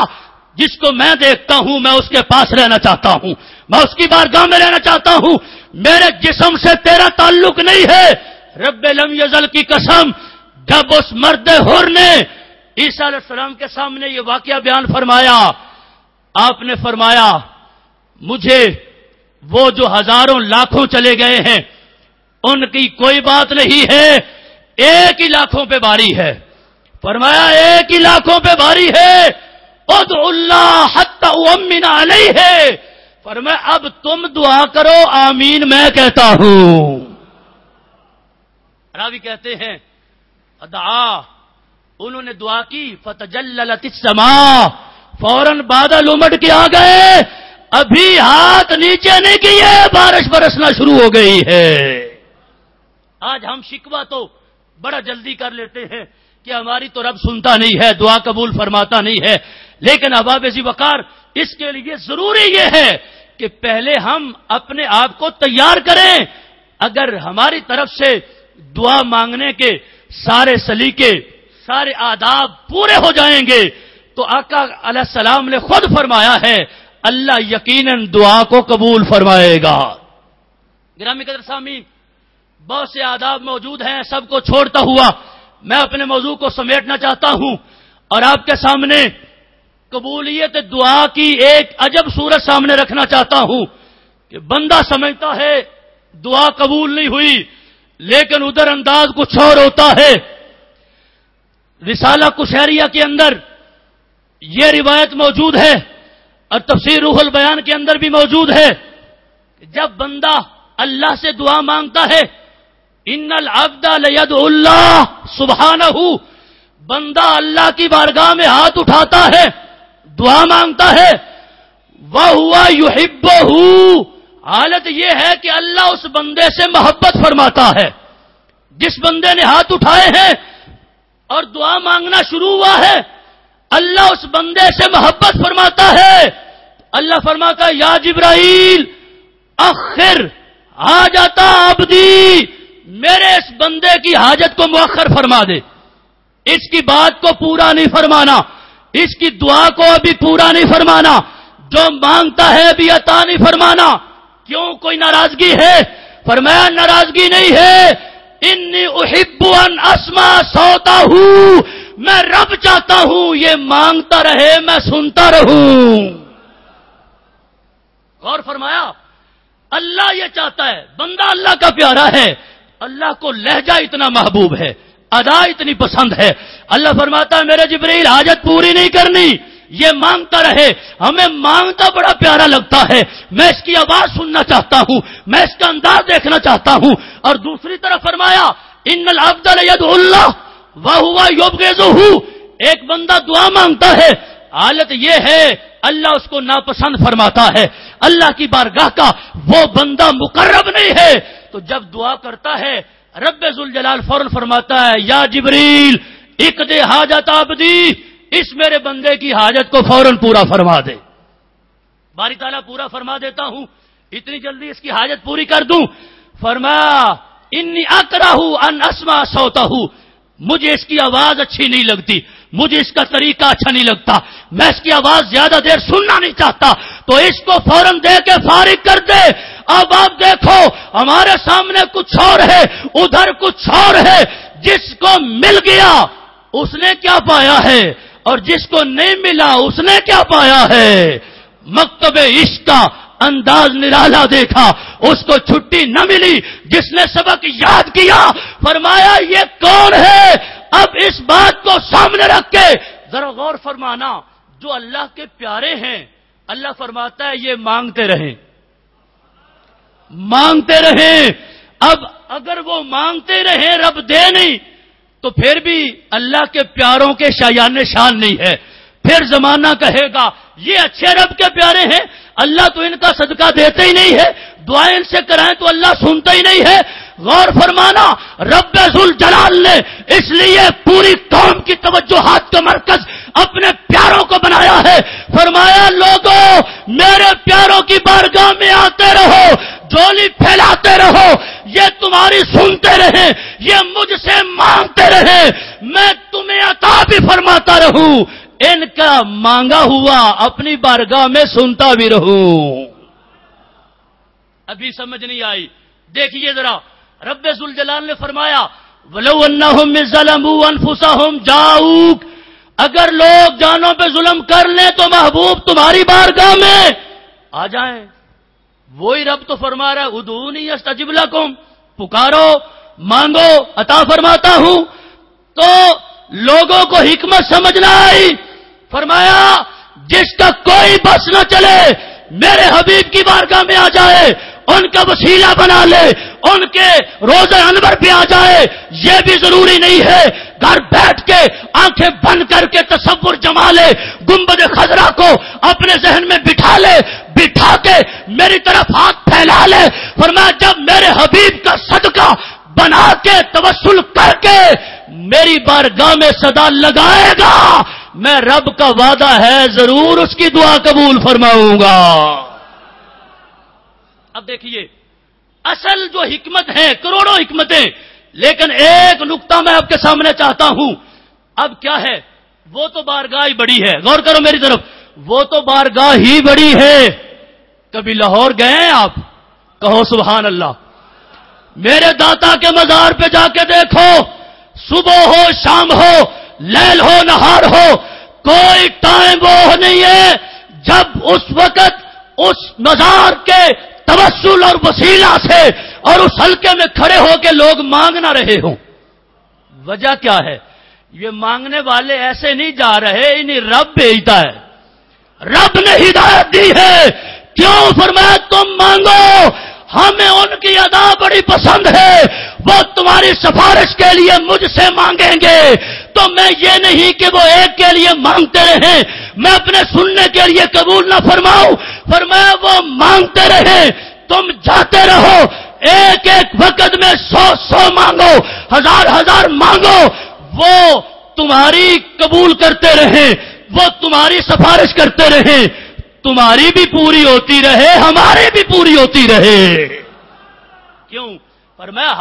جس کو میں دیکھتا ہوں میں اس کے پاس رہنا چاہتا ہوں، میں اس کی بارگاہ میں رہنا چاہتا ہوں، میرے جسم سے تیرا تعلق نہیں ہے۔ رب لم یزل کی قسم، جب اس مرد حر نے عیسیٰ علیہ السلام کے سامنے یہ واقعہ بیان فرمایا، آپ نے فرمایا مجھے وہ جو ہزاروں لاکھوں چلے گئے ہیں ان کی کوئی بات نہیں ہے، ایک ہی لاکھوں پہ باری ہے۔ فرمایا ایک ہی لاکھوں پہ باری ہے، ادعوا اللہ حتی اؤمن علیہ، فرمایا اب تم دعا کرو، آمین میں کہتا ہوں۔ راوی کہتے ہیں دعا، انہوں نے دعا کی، فتجللت السماء، فوراً بادل امٹ کے آ گئے، ابھی ہاتھ نیچے نہیں کیے بارش برسنا شروع ہو گئی ہے۔ آج ہم شکوہ تو بڑا جلدی کر لیتے ہیں کہ ہماری تو رب سنتا نہیں ہے، دعا قبول فرماتا نہیں ہے، لیکن احباب ذی وقار اس کے لیے ضروری یہ ہے کہ پہلے ہم اپنے آپ کو تیار کریں۔ اگر ہماری طرف سے دعا مانگنے کے سارے سلیقے، سارے آداب پورے ہو جائیں گے تو آقا علیہ السلام نے خود فرمایا ہے اللہ یقیناً دعا کو قبول فرمائے گا۔ گرامی قدر سامعین، بہت سے آداب موجود ہیں، سب کو چھوڑتا ہوا میں اپنے موضوع کو سمیٹنا چاہتا ہوں اور آپ کے سامنے قبولیت دعا کی ایک عجب صورت سامنے رکھنا چاہتا ہوں کہ بندہ سمجھتا ہے دعا قبول نہیں ہوئی، لیکن ادھر انداز کچھ اور ہوتا ہے۔ رسالہ کشیریہ کے اندر یہ روایت موجود ہے اور تفسیر روح البیان کے اندر بھی موجود ہے کہ جب بندہ اللہ سے دعا مانگتا ہے، ان العبد لیدعو اللہ سبحانہ، بندہ اللہ کی بارگاہ میں ہاتھ اٹھاتا ہے، دعا مانگتا ہے، وَهُوَ يُحِبُّهُ، حالت یہ ہے کہ اللہ اس بندے سے محبت فرماتا ہے۔ جس بندے نے ہاتھ اٹھائے ہیں اور دعا مانگنا شروع ہوا ہے، اللہ اس بندے سے محبت فرماتا ہے۔ اللہ فرماتا ہے یا جبرائیل اخر حاجتا عبدی، میرے اس بندے کی حاجت کو مؤخر فرما دے، اس کی بات کو پورا نہیں فرمانا، اس کی دعا کو ابھی پورا نہیں فرمانا، جو مانگتا ہے ابھی عطا نہیں فرمانا۔ کیوں کوئی ناراضگی ہے؟ فرمایا ناراضگی نہیں ہے، انی احب ان اسمع صوتہ، میں رب چاہتا ہوں یہ مانگتا رہے میں سنتا رہوں۔ غور فرمایا، اللہ یہ چاہتا ہے، بندہ اللہ کا پیارا ہے، اللہ کو لہجہ اتنا محبوب ہے، ادا اتنی پسند ہے، اللہ فرماتا ہے میرے جبرائیل حاجت پوری نہیں کرنی، یہ مانگتا رہے، ہمیں مانگتا بڑا پیارا لگتا ہے، میں اس کی آواز سننا چاہتا ہوں، میں اس کا انداز دیکھنا چاہتا ہوں۔ اور دوسری طرف فرمایا ان العبد لیدعو اللہ وَهُوَ يُبْغِضُهُ، ایک بندہ دعا مانگتا ہے، حالت یہ ہے اللہ اس کو ناپسند فرماتا ہے، اللہ کی بارگاہ کا وہ بندہ مقرب نہیں ہے۔ تو جب دعا کرتا ہے رب ذوالجلال فوراً فرماتا ہے یا جبریل اقضِ حاجت عبدی، اس میرے بندے کی حاجت کو فوراً پورا فرما دے۔ باری تعالیٰ پورا فرما دیتا ہوں، اتنی جلدی اس کی حاجت پوری کر دوں۔ فرمایا انی اکرہ ان اسمع صوتہ، مجھے اس کی آواز اچھی نہیں لگتی، مجھے اس کا طریقہ اچھا نہیں لگتا، میں اس کی آواز زیادہ دیر سننا نہیں چاہتا، تو اس کو فوراً دے کے فارغ کر دے۔ اب آپ دیکھو ہمارے سامنے کچھ اور ہے، ادھر کچھ اور ہے، جس کو مل گیا اس نے کیا پایا ہے اور جس کو نہیں ملا اس نے کیا پایا ہے۔ مکتب عشق کا انداز نرالا دیکھا، اس کو چھٹی نہ ملی، جس نے سبق یاد کیا فرمایا یہ کون ہے۔ اب اس بات کو سامنے رکھ کے ذرا غور فرمانا، جو اللہ کے پیارے ہیں اللہ فرماتا ہے یہ مانگتے رہیں، مانگتے رہیں۔ اب اگر وہ مانگتے رہیں رب دے نہیں تو پھر بھی اللہ کے پیاروں کے شایان شان نہیں ہے، پھر زمانہ کہے گا یہ اچھے رب کے پیارے ہیں، اللہ تو ان کا صدقہ دیتے ہی نہیں ہے، دعائیں ان سے کرائیں تو اللہ سنتا ہی نہیں ہے۔ غور فرمانا، رب ذوالجلال نے اس لیے پوری قوم کی توجہات کا مرکز اپنے پیاروں کو بنایا ہے۔ فرمایا لوگوں میرے پیاروں کی بارگاہ میں آتے رہو، جھولی پھیلاتے رہو، یہ تمہاری سنتے رہیں، یہ مجھ سے مانگتے رہیں، میں تمہیں عطا بھی فرماتا رہوں، ان کا مانگا ہوا اپنی بارگاہ میں سنتا بھی رہوں۔ ابھی سمجھ نہیں آئی؟ دیکھیے ذرا، رب ذوالجلال نے فرمایا وَلَوْ أَنَّهُمْ إِذْ ظَلَمُوا أَنفُسَهُمْ جَاءُوكَ، اگر لوگ جانوں پہ ظلم کر لیں تو محبوب تمہاری بارگاہ میں آ جائیں۔ وہی رب تو فرما رہا ہے ادعونی استجب لکم، پکارو مانگو عطا فرماتا ہوں۔ تو لوگوں کو حکمت سمجھنا آئی، فرمایا جس کا کوئی بس نہ چلے میرے حبیب کی بارگاہ میں آ جائے، ان کا وسیلہ بنا لے، ان کے روضہ انور پہ آ جائے۔ یہ بھی ضروری نہیں ہے گھر بیٹھ کے آنکھیں بند کر کے تصور جما لے، گنبد خضرا کو اپنے ذہن میں بٹھا لے، بٹھا کے میری طرف ہاتھ پھیلا لے۔ فرمایا جب میرے حبیب کا صدقہ بنا کے توسل کر کے میری بارگاہ میں صدا لگائے گا، میں رب کا وعدہ ہے ضرور اس کی دعا قبول فرماؤں گا۔ اب دیکھیے اصل جو حکمت ہے، کروڑوں حکمتیں، لیکن ایک نقطہ میں آپ کے سامنے چاہتا ہوں۔ اب کیا ہے؟ وہ تو بارگاہ ہی بڑی ہے، غور کرو میری طرف، وہ تو بارگاہ ہی بڑی ہے۔ کبھی لاہور گئے ہیں آپ؟ کہو سبحان اللہ۔ میرے داتا کے مزار پہ جا کے دیکھو، صبح ہو شام ہو لیل ہو نہار ہو، کوئی ٹائم وہ نہیں ہے جب اس وقت اس مزار کے توسل اور وسیلہ سے اور اس حلقے میں کھڑے ہو کے لوگ مانگ نہ رہے ہوں۔ وجہ کیا ہے؟ یہ مانگنے والے ایسے نہیں جا رہے، انہیں رب بھیجتا ہے، رب نے ہدایت دی ہے۔ کیوں؟ فرمایا تم مانگو، ہمیں ان کی ادا بڑی پسند ہے، وہ تمہاری سفارش کے لیے مجھ سے مانگیں گے۔ تو میں یہ نہیں کہ وہ ایک کے لیے مانگتے رہیں، میں اپنے سننے کے لیے قبول نہ فرماؤں۔ فرمایا وہ مانگتے رہیں، تم جاتے رہو، ایک ایک وقت میں 100 مانگو، 1000 مانگو، وہ تمہاری قبول کرتے رہیں، وہ تمہاری سفارش کرتے رہیں، تمہاری بھی پوری ہوتی رہے، ہماری بھی پوری ہوتی رہے۔ کیوں؟ فرمایا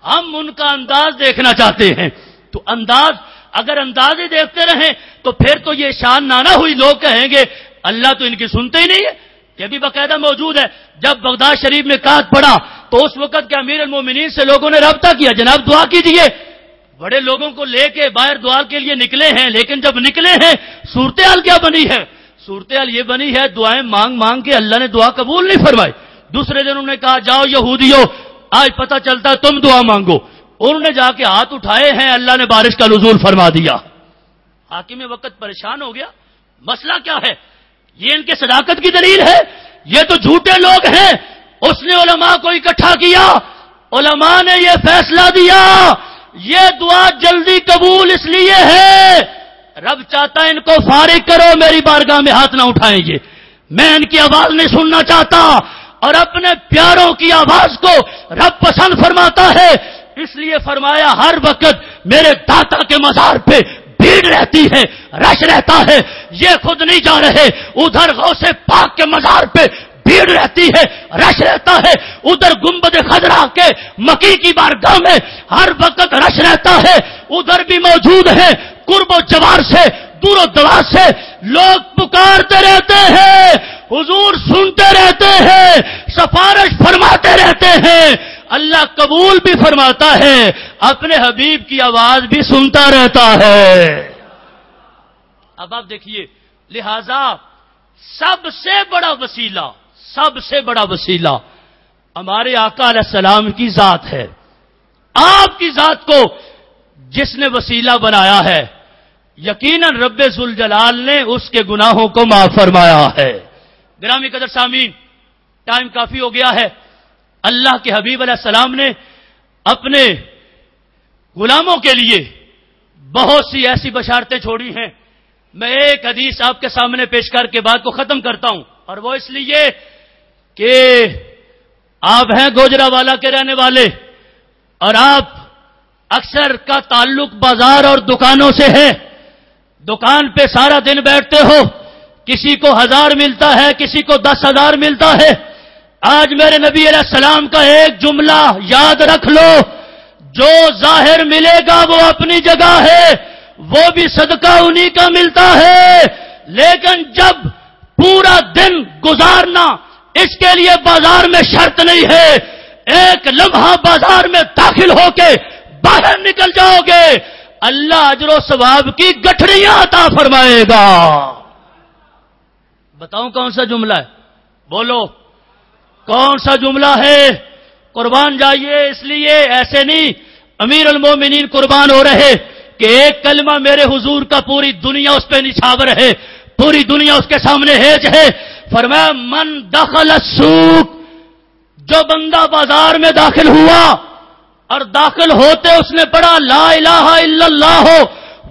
ہم ان کا انداز دیکھنا چاہتے ہیں۔ تو انداز، اگر انداز ہی دیکھتے رہیں تو پھر تو یہ شان نہ ہوئی، لوگ کہیں گے اللہ تو ان کی سنتے ہی نہیں ہے۔ یہ بھی باقاعدہ موجود ہے۔ جب بغداد شریف میں قحط پڑا تو اس وقت کے امیر المومنین سے لوگوں نے رابطہ کیا، جناب دعا کیجئے۔ بڑے لوگوں کو لے کے باہر دعا کے لیے نکلے ہیں، لیکن جب نکلے ہیں صورتحال کیا بنی ہے؟ صورتحال یہ بنی ہے دعائیں مانگ مانگ کے اللہ نے دعا قبول نہیں فرمائی۔ دوسرے دن انہوں نے کہا جاؤ یہودیوں، آج پتہ چلتا ہے تم دعا مانگو۔ انہوں نے جا کے ہاتھ اٹھائے ہیں، اللہ نے بارش کا نزول فرما دیا۔ حاکم وقت پریشان ہو گیا، مسئلہ کیا ہے؟ یہ ان کے صداقت کی دلیل ہے، یہ تو جھوٹے لوگ ہیں۔ اس نے علماء کو اکٹھا کیا، علماء نے یہ فیصلہ دیا یہ دعا جلدی قبول اس لیے ہے رب چاہتا ہے ان کو فارغ کرو، میری بارگاہ میں ہاتھ نہ اٹھائیں گے، میں ان کی آواز نہیں سننا چاہتا، اور اپنے پیاروں کی آواز کو رب پسند فرماتا ہے، اس لیے فرمایا ہر وقت میرے داتا کے مزار پہ بھیڑ رہتی ہے، رش رہتا ہے، یہ خود نہیں جا رہے، ادھر غوث پاک کے مزار پہ بھیڑ رہتی ہے، رش رہتا ہے، ادھر گنبد خضرا کے مکی کی بارگاہ میں ہر وقت رش رہتا ہے، ادھر بھی موجود ہے، قرب و جوار سے دور و دراز سے لوگ پکارتے رہتے ہیں، حضور سنتے رہتے ہیں، سفارش فرماتے رہتے ہیں، اللہ قبول بھی فرماتا ہے، اپنے حبیب کی آواز بھی سنتا رہتا ہے۔ اب آپ دیکھیے، لہذا سب سے بڑا وسیلہ ہمارے آقا علیہ السلام کی ذات ہے۔ آپ کی ذات کو جس نے وسیلہ بنایا ہے، یقیناً رب ذوالجلال نے اس کے گناہوں کو معاف فرمایا ہے۔ گرامی قدر سامعین، ٹائم کافی ہو گیا ہے۔ اللہ کے حبیب علیہ السلام نے اپنے غلاموں کے لیے بہت سی ایسی بشارتیں چھوڑی ہیں۔ میں ایک حدیث آپ کے سامنے پیش کر کے بات کو ختم کرتا ہوں، اور وہ اس لیے کہ آپ ہیں گوجرانوالہ کے رہنے والے، اور آپ اکثر کا تعلق بازار اور دکانوں سے ہے، دکان پہ سارا دن بیٹھتے ہو، کسی کو 1000 ملتا ہے، کسی کو 10,000 ملتا ہے۔ آج میرے نبی علیہ السلام کا ایک جملہ یاد رکھ لو، جو ظاہر ملے گا وہ اپنی جگہ ہے، وہ بھی صدقہ انہی کا ملتا ہے، لیکن جب پورا دن گزارنا اس کے لیے بازار میں شرط نہیں ہے، ایک لمحہ بازار میں داخل ہو کے باہر نکل جاؤ گے، اللہ اجر و ثواب کی گٹھڑیاں عطا فرمائے گا۔ بتاؤں کون سا جملہ ہے؟ بولو کون سا جملہ ہے؟ قربان جائیے، اس لیے ایسے نہیں امیر المومنین قربان ہو رہے کہ ایک کلمہ میرے حضور کا پوری دنیا اس پہ نچھاور ہے، پوری دنیا اس کے سامنے ہیج ہے. فرمایا من دخل السوق، جو بندہ بازار میں داخل ہوا اور داخل ہوتے اس نے پڑھا لا الہ الا اللہ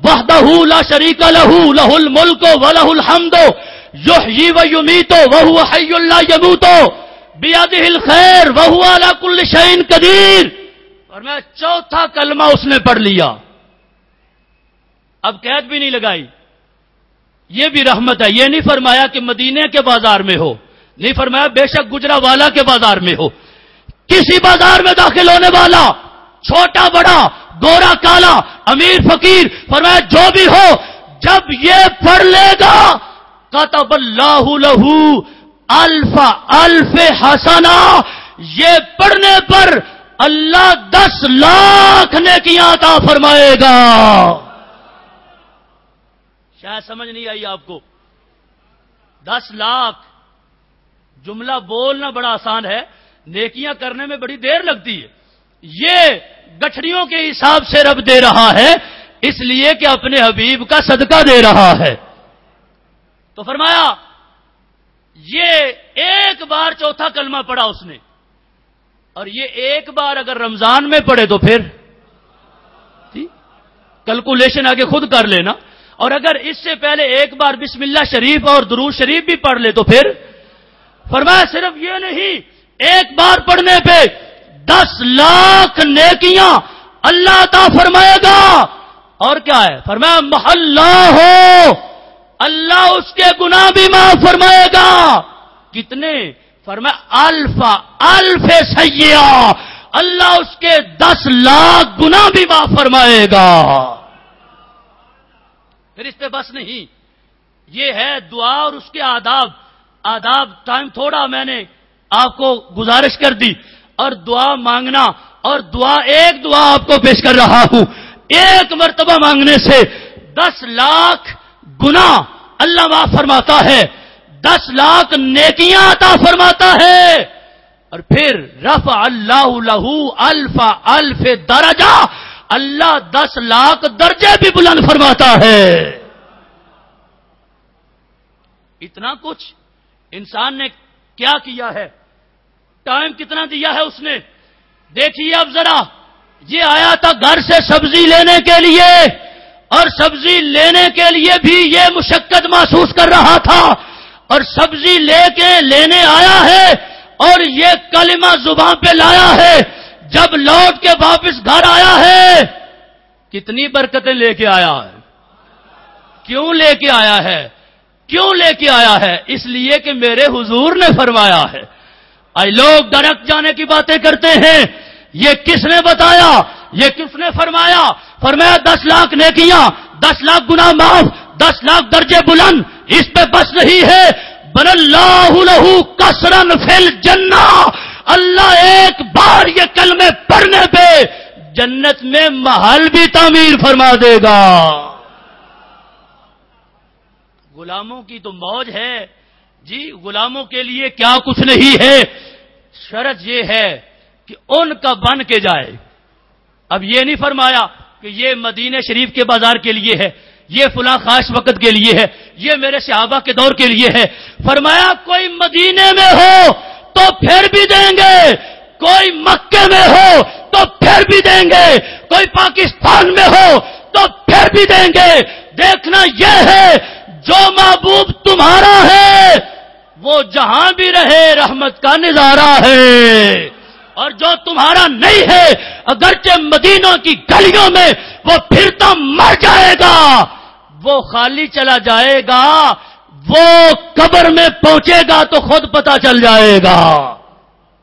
وحدہ لا شریک لہ لہ الملک ولہ الحمد یحیی و یمیت وہو حی لا یموت بیدہ الخیر وہو علی کل شیء قدیر. اور میں چوتھا کلمہ اس نے پڑھ لیا، اب قید بھی نہیں لگائی. یہ بھی رحمت ہے. یہ نہیں فرمایا کہ مدینے کے بازار میں ہو، نہیں فرمایا بے شک گجرانوالہ کے بازار میں ہو، کسی بازار میں داخل ہونے والا، چھوٹا بڑا، گورا کالا، امیر فقیر، فرمایا جو بھی ہو، جب یہ پڑھ لے گا کتب اللہ لہ الف حسنہ، یہ پڑھنے پر اللہ 10 لاکھ نیکیاں عطا فرمائے گا. شاید سمجھ نہیں آئی آپ کو. 10 لاکھ جملہ بولنا بڑا آسان ہے، نیکیاں کرنے میں بڑی دیر لگتی ہے. یہ گٹھڑیوں کے حساب سے رب دے رہا ہے، اس لیے کہ اپنے حبیب کا صدقہ دے رہا ہے. تو فرمایا یہ ایک بار چوتھا کلمہ پڑھا اس نے، اور یہ ایک بار اگر رمضان میں پڑھے تو پھر کیلکولیشن آگے خود کر لینا. اور اگر اس سے پہلے ایک بار بسم اللہ شریف اور درود شریف بھی پڑھ لے تو پھر فرمایا صرف یہ نہیں، ایک بار پڑھنے پہ 10 لاکھ نیکیاں اللہ عطا فرمائے گا. اور کیا ہے؟ فرمایا محلہ ہو، اللہ اس کے گناہ بھی معاف فرمائے گا. کتنے؟ فرمایا الف سیئہ، اللہ اس کے 10 لاکھ گناہ بھی معاف فرمائے گا. پھر اس پہ بس نہیں، یہ ہے دعا اور اس کے آداب. ٹائم تھوڑا میں نے آپ کو گزارش کر دی. اور دعا مانگنا، اور ایک دعا آپ کو پیش کر رہا ہوں. ایک مرتبہ مانگنے سے 10 لاکھ گناہ اللہ معاف فرماتا ہے، 10 لاکھ نیکیاں عطا فرماتا ہے. اور پھر رفع اللہ لہ الف درجہ، اللہ 10 لاکھ درجے بھی بلند فرماتا ہے. اتنا کچھ انسان نے کیا کیا ہے، ٹائم کتنا دیا ہے اس نے. دیکھیے اب ذرا، یہ آیا تھا گھر سے سبزی لینے کے لیے، اور سبزی لینے کے لیے بھی یہ مشقت محسوس کر رہا تھا، اور سبزی لے کے لینے آیا ہے اور یہ کلمہ زبان پہ لایا ہے. جب لوٹ کے واپس گھر آیا ہے کتنی برکتیں لے کے آیا ہے. کیوں لے کے آیا ہے؟ کیوں لے کے آیا ہے؟ اس لیے کہ میرے حضور نے فرمایا ہے. آئی لوگ ڈرک جانے کی باتیں کرتے ہیں، یہ کس نے بتایا؟ یہ کس نے فرمایا؟ فرمایا 10 لاکھ نیکیاں، 10 لاکھ گناہ معاف، 10 لاکھ درجے بلند. اس پہ بس نہیں ہے، بن اللہ لہ قصرا فی الجنہ، اللہ ایک بار یہ کلمے پڑھنے پہ جنت میں محل بھی تعمیر فرما دے گا. غلاموں کی تو موج ہے جی، غلاموں کے لیے کیا کچھ نہیں ہے. شرط یہ ہے کہ ان کا بن کے جائے. اب یہ نہیں فرمایا کہ یہ مدینہ شریف کے بازار کے لیے ہے، یہ فلاں خاص وقت کے لیے ہے، یہ میرے صحابہ کے دور کے لیے ہے. فرمایا کوئی مدینے میں ہو تو پھر بھی دیں گے، کوئی مکے میں ہو تو پھر بھی دیں گے، کوئی پاکستان میں ہو تو پھر بھی دیں گے. دیکھنا یہ ہے جو محبوب تمہارا ہے وہ جہاں بھی رہے رحمت کا نظارہ ہے، اور جو تمہارا نہیں ہے اگرچہ مدینہ کی گلیوں میں وہ پھرتا مر جائے گا، وہ خالی چلا جائے گا، وہ قبر میں پہنچے گا تو خود پتہ چل جائے گا.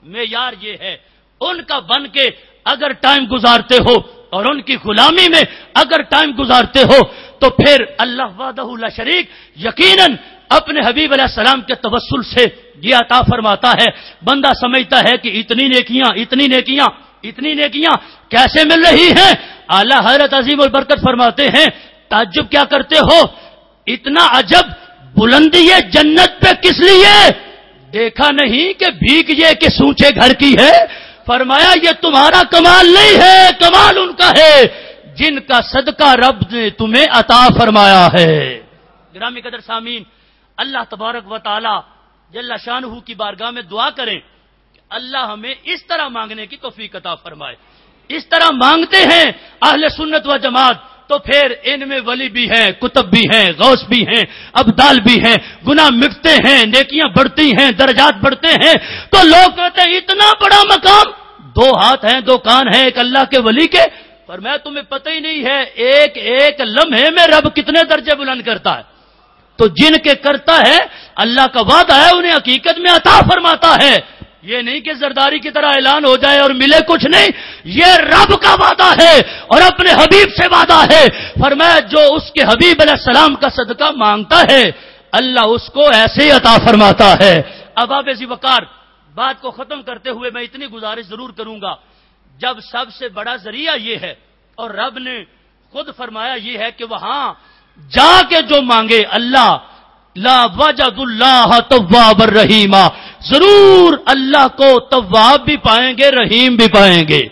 معیار یہ ہے، ان کا بن کے اگر ٹائم گزارتے ہو اور ان کی غلامی میں اگر ٹائم گزارتے ہو تو پھر اللہ وحدہ لا شریک یقیناً اپنے حبیب علیہ السلام کے توسل سے یہ عطا فرماتا ہے. بندہ سمجھتا ہے کہ اتنی نیکیاں کیسے مل رہی ہیں. اعلیٰ حضرت عظیم البرکت فرماتے ہیں تعجب کیا کرتے ہو، اتنا عجب بلندی یہ جنت پہ کس لیے؟ دیکھا نہیں کہ بھیک یہ کہ سوچے گھر کی ہے؟ فرمایا یہ تمہارا کمال نہیں ہے، کمال ان کا ہے جن کا صدقہ رب نے تمہیں عطا فرمایا ہے. گرامی قدر سامعین، اللہ تبارک و تعالی جل شانہ کی بارگاہ میں دعا کریں کہ اللہ ہمیں اس طرح مانگنے کی توفیق عطا فرمائے۔ اس طرح مانگتے ہیں اہل سنت و جماعت تو پھر ان میں ولی بھی ہیں، کتب بھی ہیں، غوث بھی ہیں، ابدال بھی ہیں، گناہ مٹتے ہیں، نیکیاں بڑھتی ہیں، درجات بڑھتے ہیں۔ تو لوگ کہتے ہیں اتنا بڑا مقام، 2 ہاتھ ہیں 2 کان ہیں ایک اللہ کے ولی کے، پر میں تمہیں پتہ ہی نہیں ہے ایک ایک لمحے میں رب کتنے درجے بلند کرتا ہے۔ تو جن کے کرتا ہے اللہ کا وعدہ ہے انہیں حقیقت میں عطا فرماتا ہے، یہ نہیں کہ زرداری کی طرح اعلان ہو جائے اور ملے کچھ نہیں، یہ رب کا وعدہ ہے اور اپنے حبیب سے وعدہ ہے۔ فرمایا جو اس کے حبیب علیہ السلام کا صدقہ مانگتا ہے اللہ اس کو ایسے ہی عطا فرماتا ہے۔ اب آپ ذی وقار بات کو ختم کرتے ہوئے میں اتنی گزارش ضرور کروں گا، جب سب سے بڑا ذریعہ یہ ہے اور رب نے خود فرمایا یہ ہے کہ وہاں جا کے جو مانگے اللہ لا وجد اللہ تواب الرحیم، ضرور اللہ کو تواب بھی پائیں گے رحیم بھی پائیں گے۔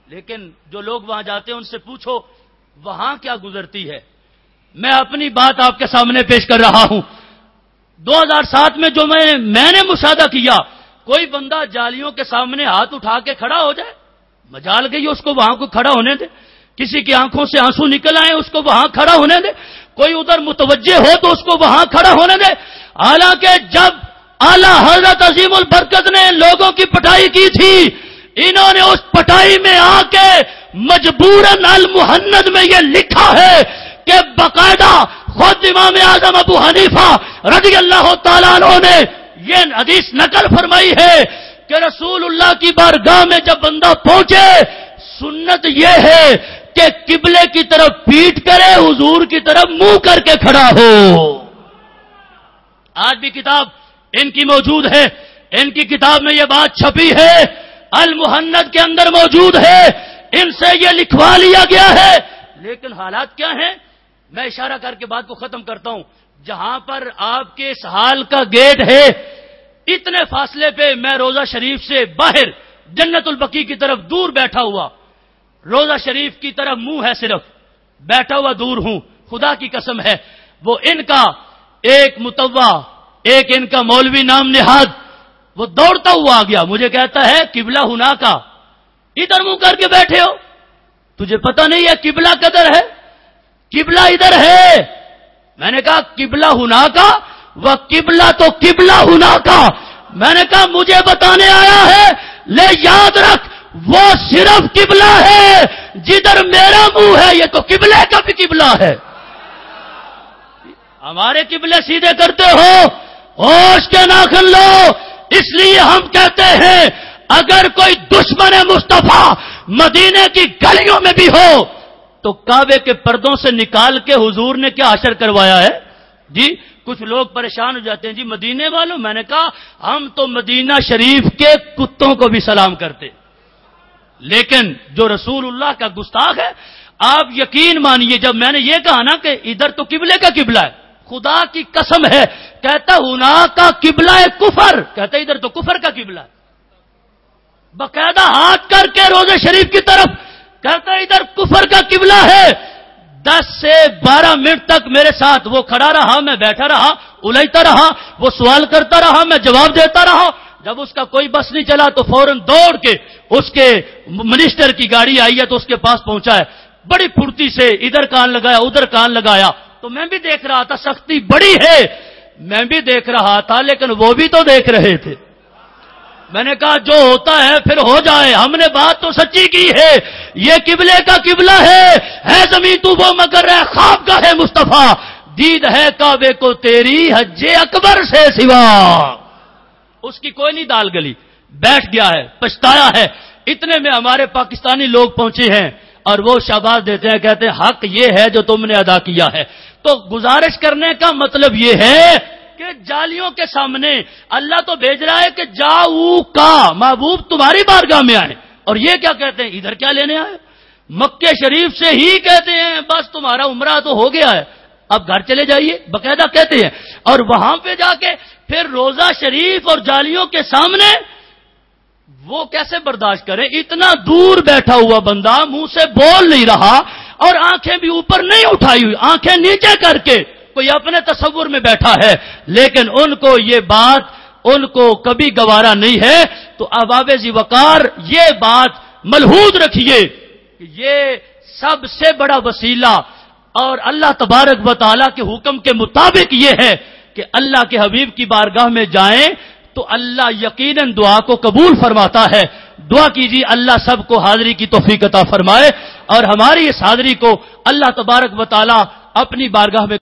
لیکن جو لوگ وہاں جاتے ہیں ان سے پوچھو وہاں کیا گزرتی ہے۔ میں اپنی بات آپ کے سامنے پیش کر رہا ہوں۔ 2007 میں جو میں نے مشاہدہ کیا، کوئی بندہ جالیوں کے سامنے ہاتھ اٹھا کے کھڑا ہو جائے، مجال گئی اس کو وہاں کو کھڑا ہونے دے، کسی کی آنکھوں سے آنسو نکل آئے اس کو وہاں کھڑا ہونے دے، کوئی ادھر متوجہ ہو تو اس کو وہاں کھڑا ہونے دے۔ حالانکہ جب اعلیٰ حضرت عظیم البرکت نے لوگوں کی پٹائی کی تھی، انہوں نے اس پٹائی میں آ کے مجبوراً المہند میں یہ لکھا ہے کہ باقاعدہ خود امام اعظم ابو حنیفہ رضی اللہ تعالیٰ عنہ نے یہ حدیث نقل فرمائی ہے کہ رسول اللہ کی بارگاہ میں جب بندہ پہنچے سنت یہ ہے کہ قبلے کی طرف پیٹ کرے، حضور کی طرف منہ کر کے کھڑا ہو۔ آج بھی کتاب ان کی موجود ہے، ان کی کتاب میں یہ بات چھپی ہے، المہند کے اندر موجود ہے، ان سے یہ لکھوا لیا گیا ہے۔ لیکن حالات کیا ہیں، میں اشارہ کر کے بات کو ختم کرتا ہوں۔ جہاں پر آپ کے اس حال کا گیٹ ہے، اتنے فاصلے پہ میں روضہ شریف سے باہر جنت البقیع کی طرف دور بیٹھا ہوا، روضہ شریف کی طرف منہ ہے صرف، بیٹھا ہوا دور ہوں، خدا کی قسم ہے۔ وہ ان کا ایک متوا، ایک ان کا مولوی نام نہاد، وہ دوڑتا ہوا آ گیا، مجھے کہتا ہے قبلہ ہنا کا، ادھر منہ کر کے بیٹھے ہو، تجھے پتہ نہیں ہے قبلہ کدھر ہے؟ قبلہ ادھر ہے۔ میں نے کہا قبلہ ہنا کا، وہ قبلہ تو قبلہ ہنا کا۔ میں نے کہا مجھے بتانے آیا ہے، لے یاد رکھ وہ صرف قبلہ ہے جدھر میرا منہ ہے، یہ تو قبلے کا بھی قبلہ ہے۔ ہمارے قبلے سیدھے کرتے ہو، ہوش کے ناخن لو۔ اس لیے ہم کہتے ہیں اگر کوئی دشمن مصطفیٰ مدینے کی گلیوں میں بھی ہو تو کعبے کے پردوں سے نکال کے حضور نے کیا حشر کروایا ہے جی؟ کچھ لوگ پریشان ہو جاتے ہیں جی مدینے والوں، میں نے کہا ہم تو مدینہ شریف کے کتوں کو بھی سلام کرتے، لیکن جو رسول اللہ کا گستاخ ہے، آپ یقین مانیے جب میں نے یہ کہا نا کہ ادھر تو قبلے کا قبلہ ہے، خدا کی قسم ہے کہتا ہونا کا قبلہ ہے کفر، کہتا ادھر تو کفر کا قبلہ ہے، باقاعدہ ہاتھ کر کے روضہ شریف کی طرف کہتا ادھر کفر کا قبلہ ہے۔ 10 سے 12 منٹ تک میرے ساتھ وہ کھڑا رہا، میں بیٹھا رہا، الجھتا رہا، وہ سوال کرتا رہا، میں جواب دیتا رہا۔ جب اس کا کوئی بس نہیں چلا تو فوراً دوڑ کے اس کے منسٹر کی گاڑی آئی ہے تو اس کے پاس پہنچا ہے، بڑی پھرتی سے ادھر کان لگایا ادھر کان لگایا، تو میں بھی دیکھ رہا تھا سختی بڑی ہے، میں بھی دیکھ رہا تھا لیکن وہ بھی تو دیکھ رہے تھے۔ میں نے کہا جو ہوتا ہے پھر ہو جائے، ہم نے بات تو سچی کی ہے، یہ قبلے کا قبلہ ہے زمین تو وہ مگر ہے خواب کا ہے مصطفیٰ، دید ہے کعبے کو تیری حج اکبر سے سوا۔ اس کی کوئی نہیں دال گلی، بیٹھ گیا ہے، پچھتایا ہے۔ اتنے میں ہمارے پاکستانی لوگ پہنچے ہیں اور وہ شاباش دیتے ہیں، کہتے ہیں حق یہ ہے جو تم نے ادا کیا ہے۔ تو گزارش کرنے کا مطلب یہ ہے کہ جالیوں کے سامنے اللہ تو بھیج رہا ہے کہ جاؤ کا محبوب تمہاری بارگاہ میں آئے، اور یہ کیا کہتے ہیں ادھر کیا لینے آئے؟ مکہ شریف سے ہی کہتے ہیں بس تمہارا عمرہ تو ہو گیا ہے، اب گھر چلے جائیے، باقاعدہ کہتے ہیں۔ اور وہاں پہ جا کے پھر روضہ شریف اور جالیوں کے سامنے وہ کیسے برداشت کریں؟ اتنا دور بیٹھا ہوا بندہ منہ سے بول نہیں رہا اور آنکھیں بھی اوپر نہیں اٹھائی ہوئی، آنکھیں نیچے کر کے کوئی اپنے تصور میں بیٹھا ہے، لیکن ان کو یہ بات ان کو کبھی گوارا نہیں ہے۔ تو احباب ذی وقار یہ بات ملحوظ رکھیے کہ یہ سب سے بڑا وسیلہ اور اللہ تبارک و تعالیٰ کے حکم کے مطابق یہ ہے کہ اللہ کے حبیب کی بارگاہ میں جائیں تو اللہ یقیناً دعا کو قبول فرماتا ہے۔ دعا کیجیے اللہ سب کو حاضری کی توفیق عطا فرمائے اور ہماری اس حاضری کو اللہ تبارک و تعالیٰ اپنی بارگاہ میں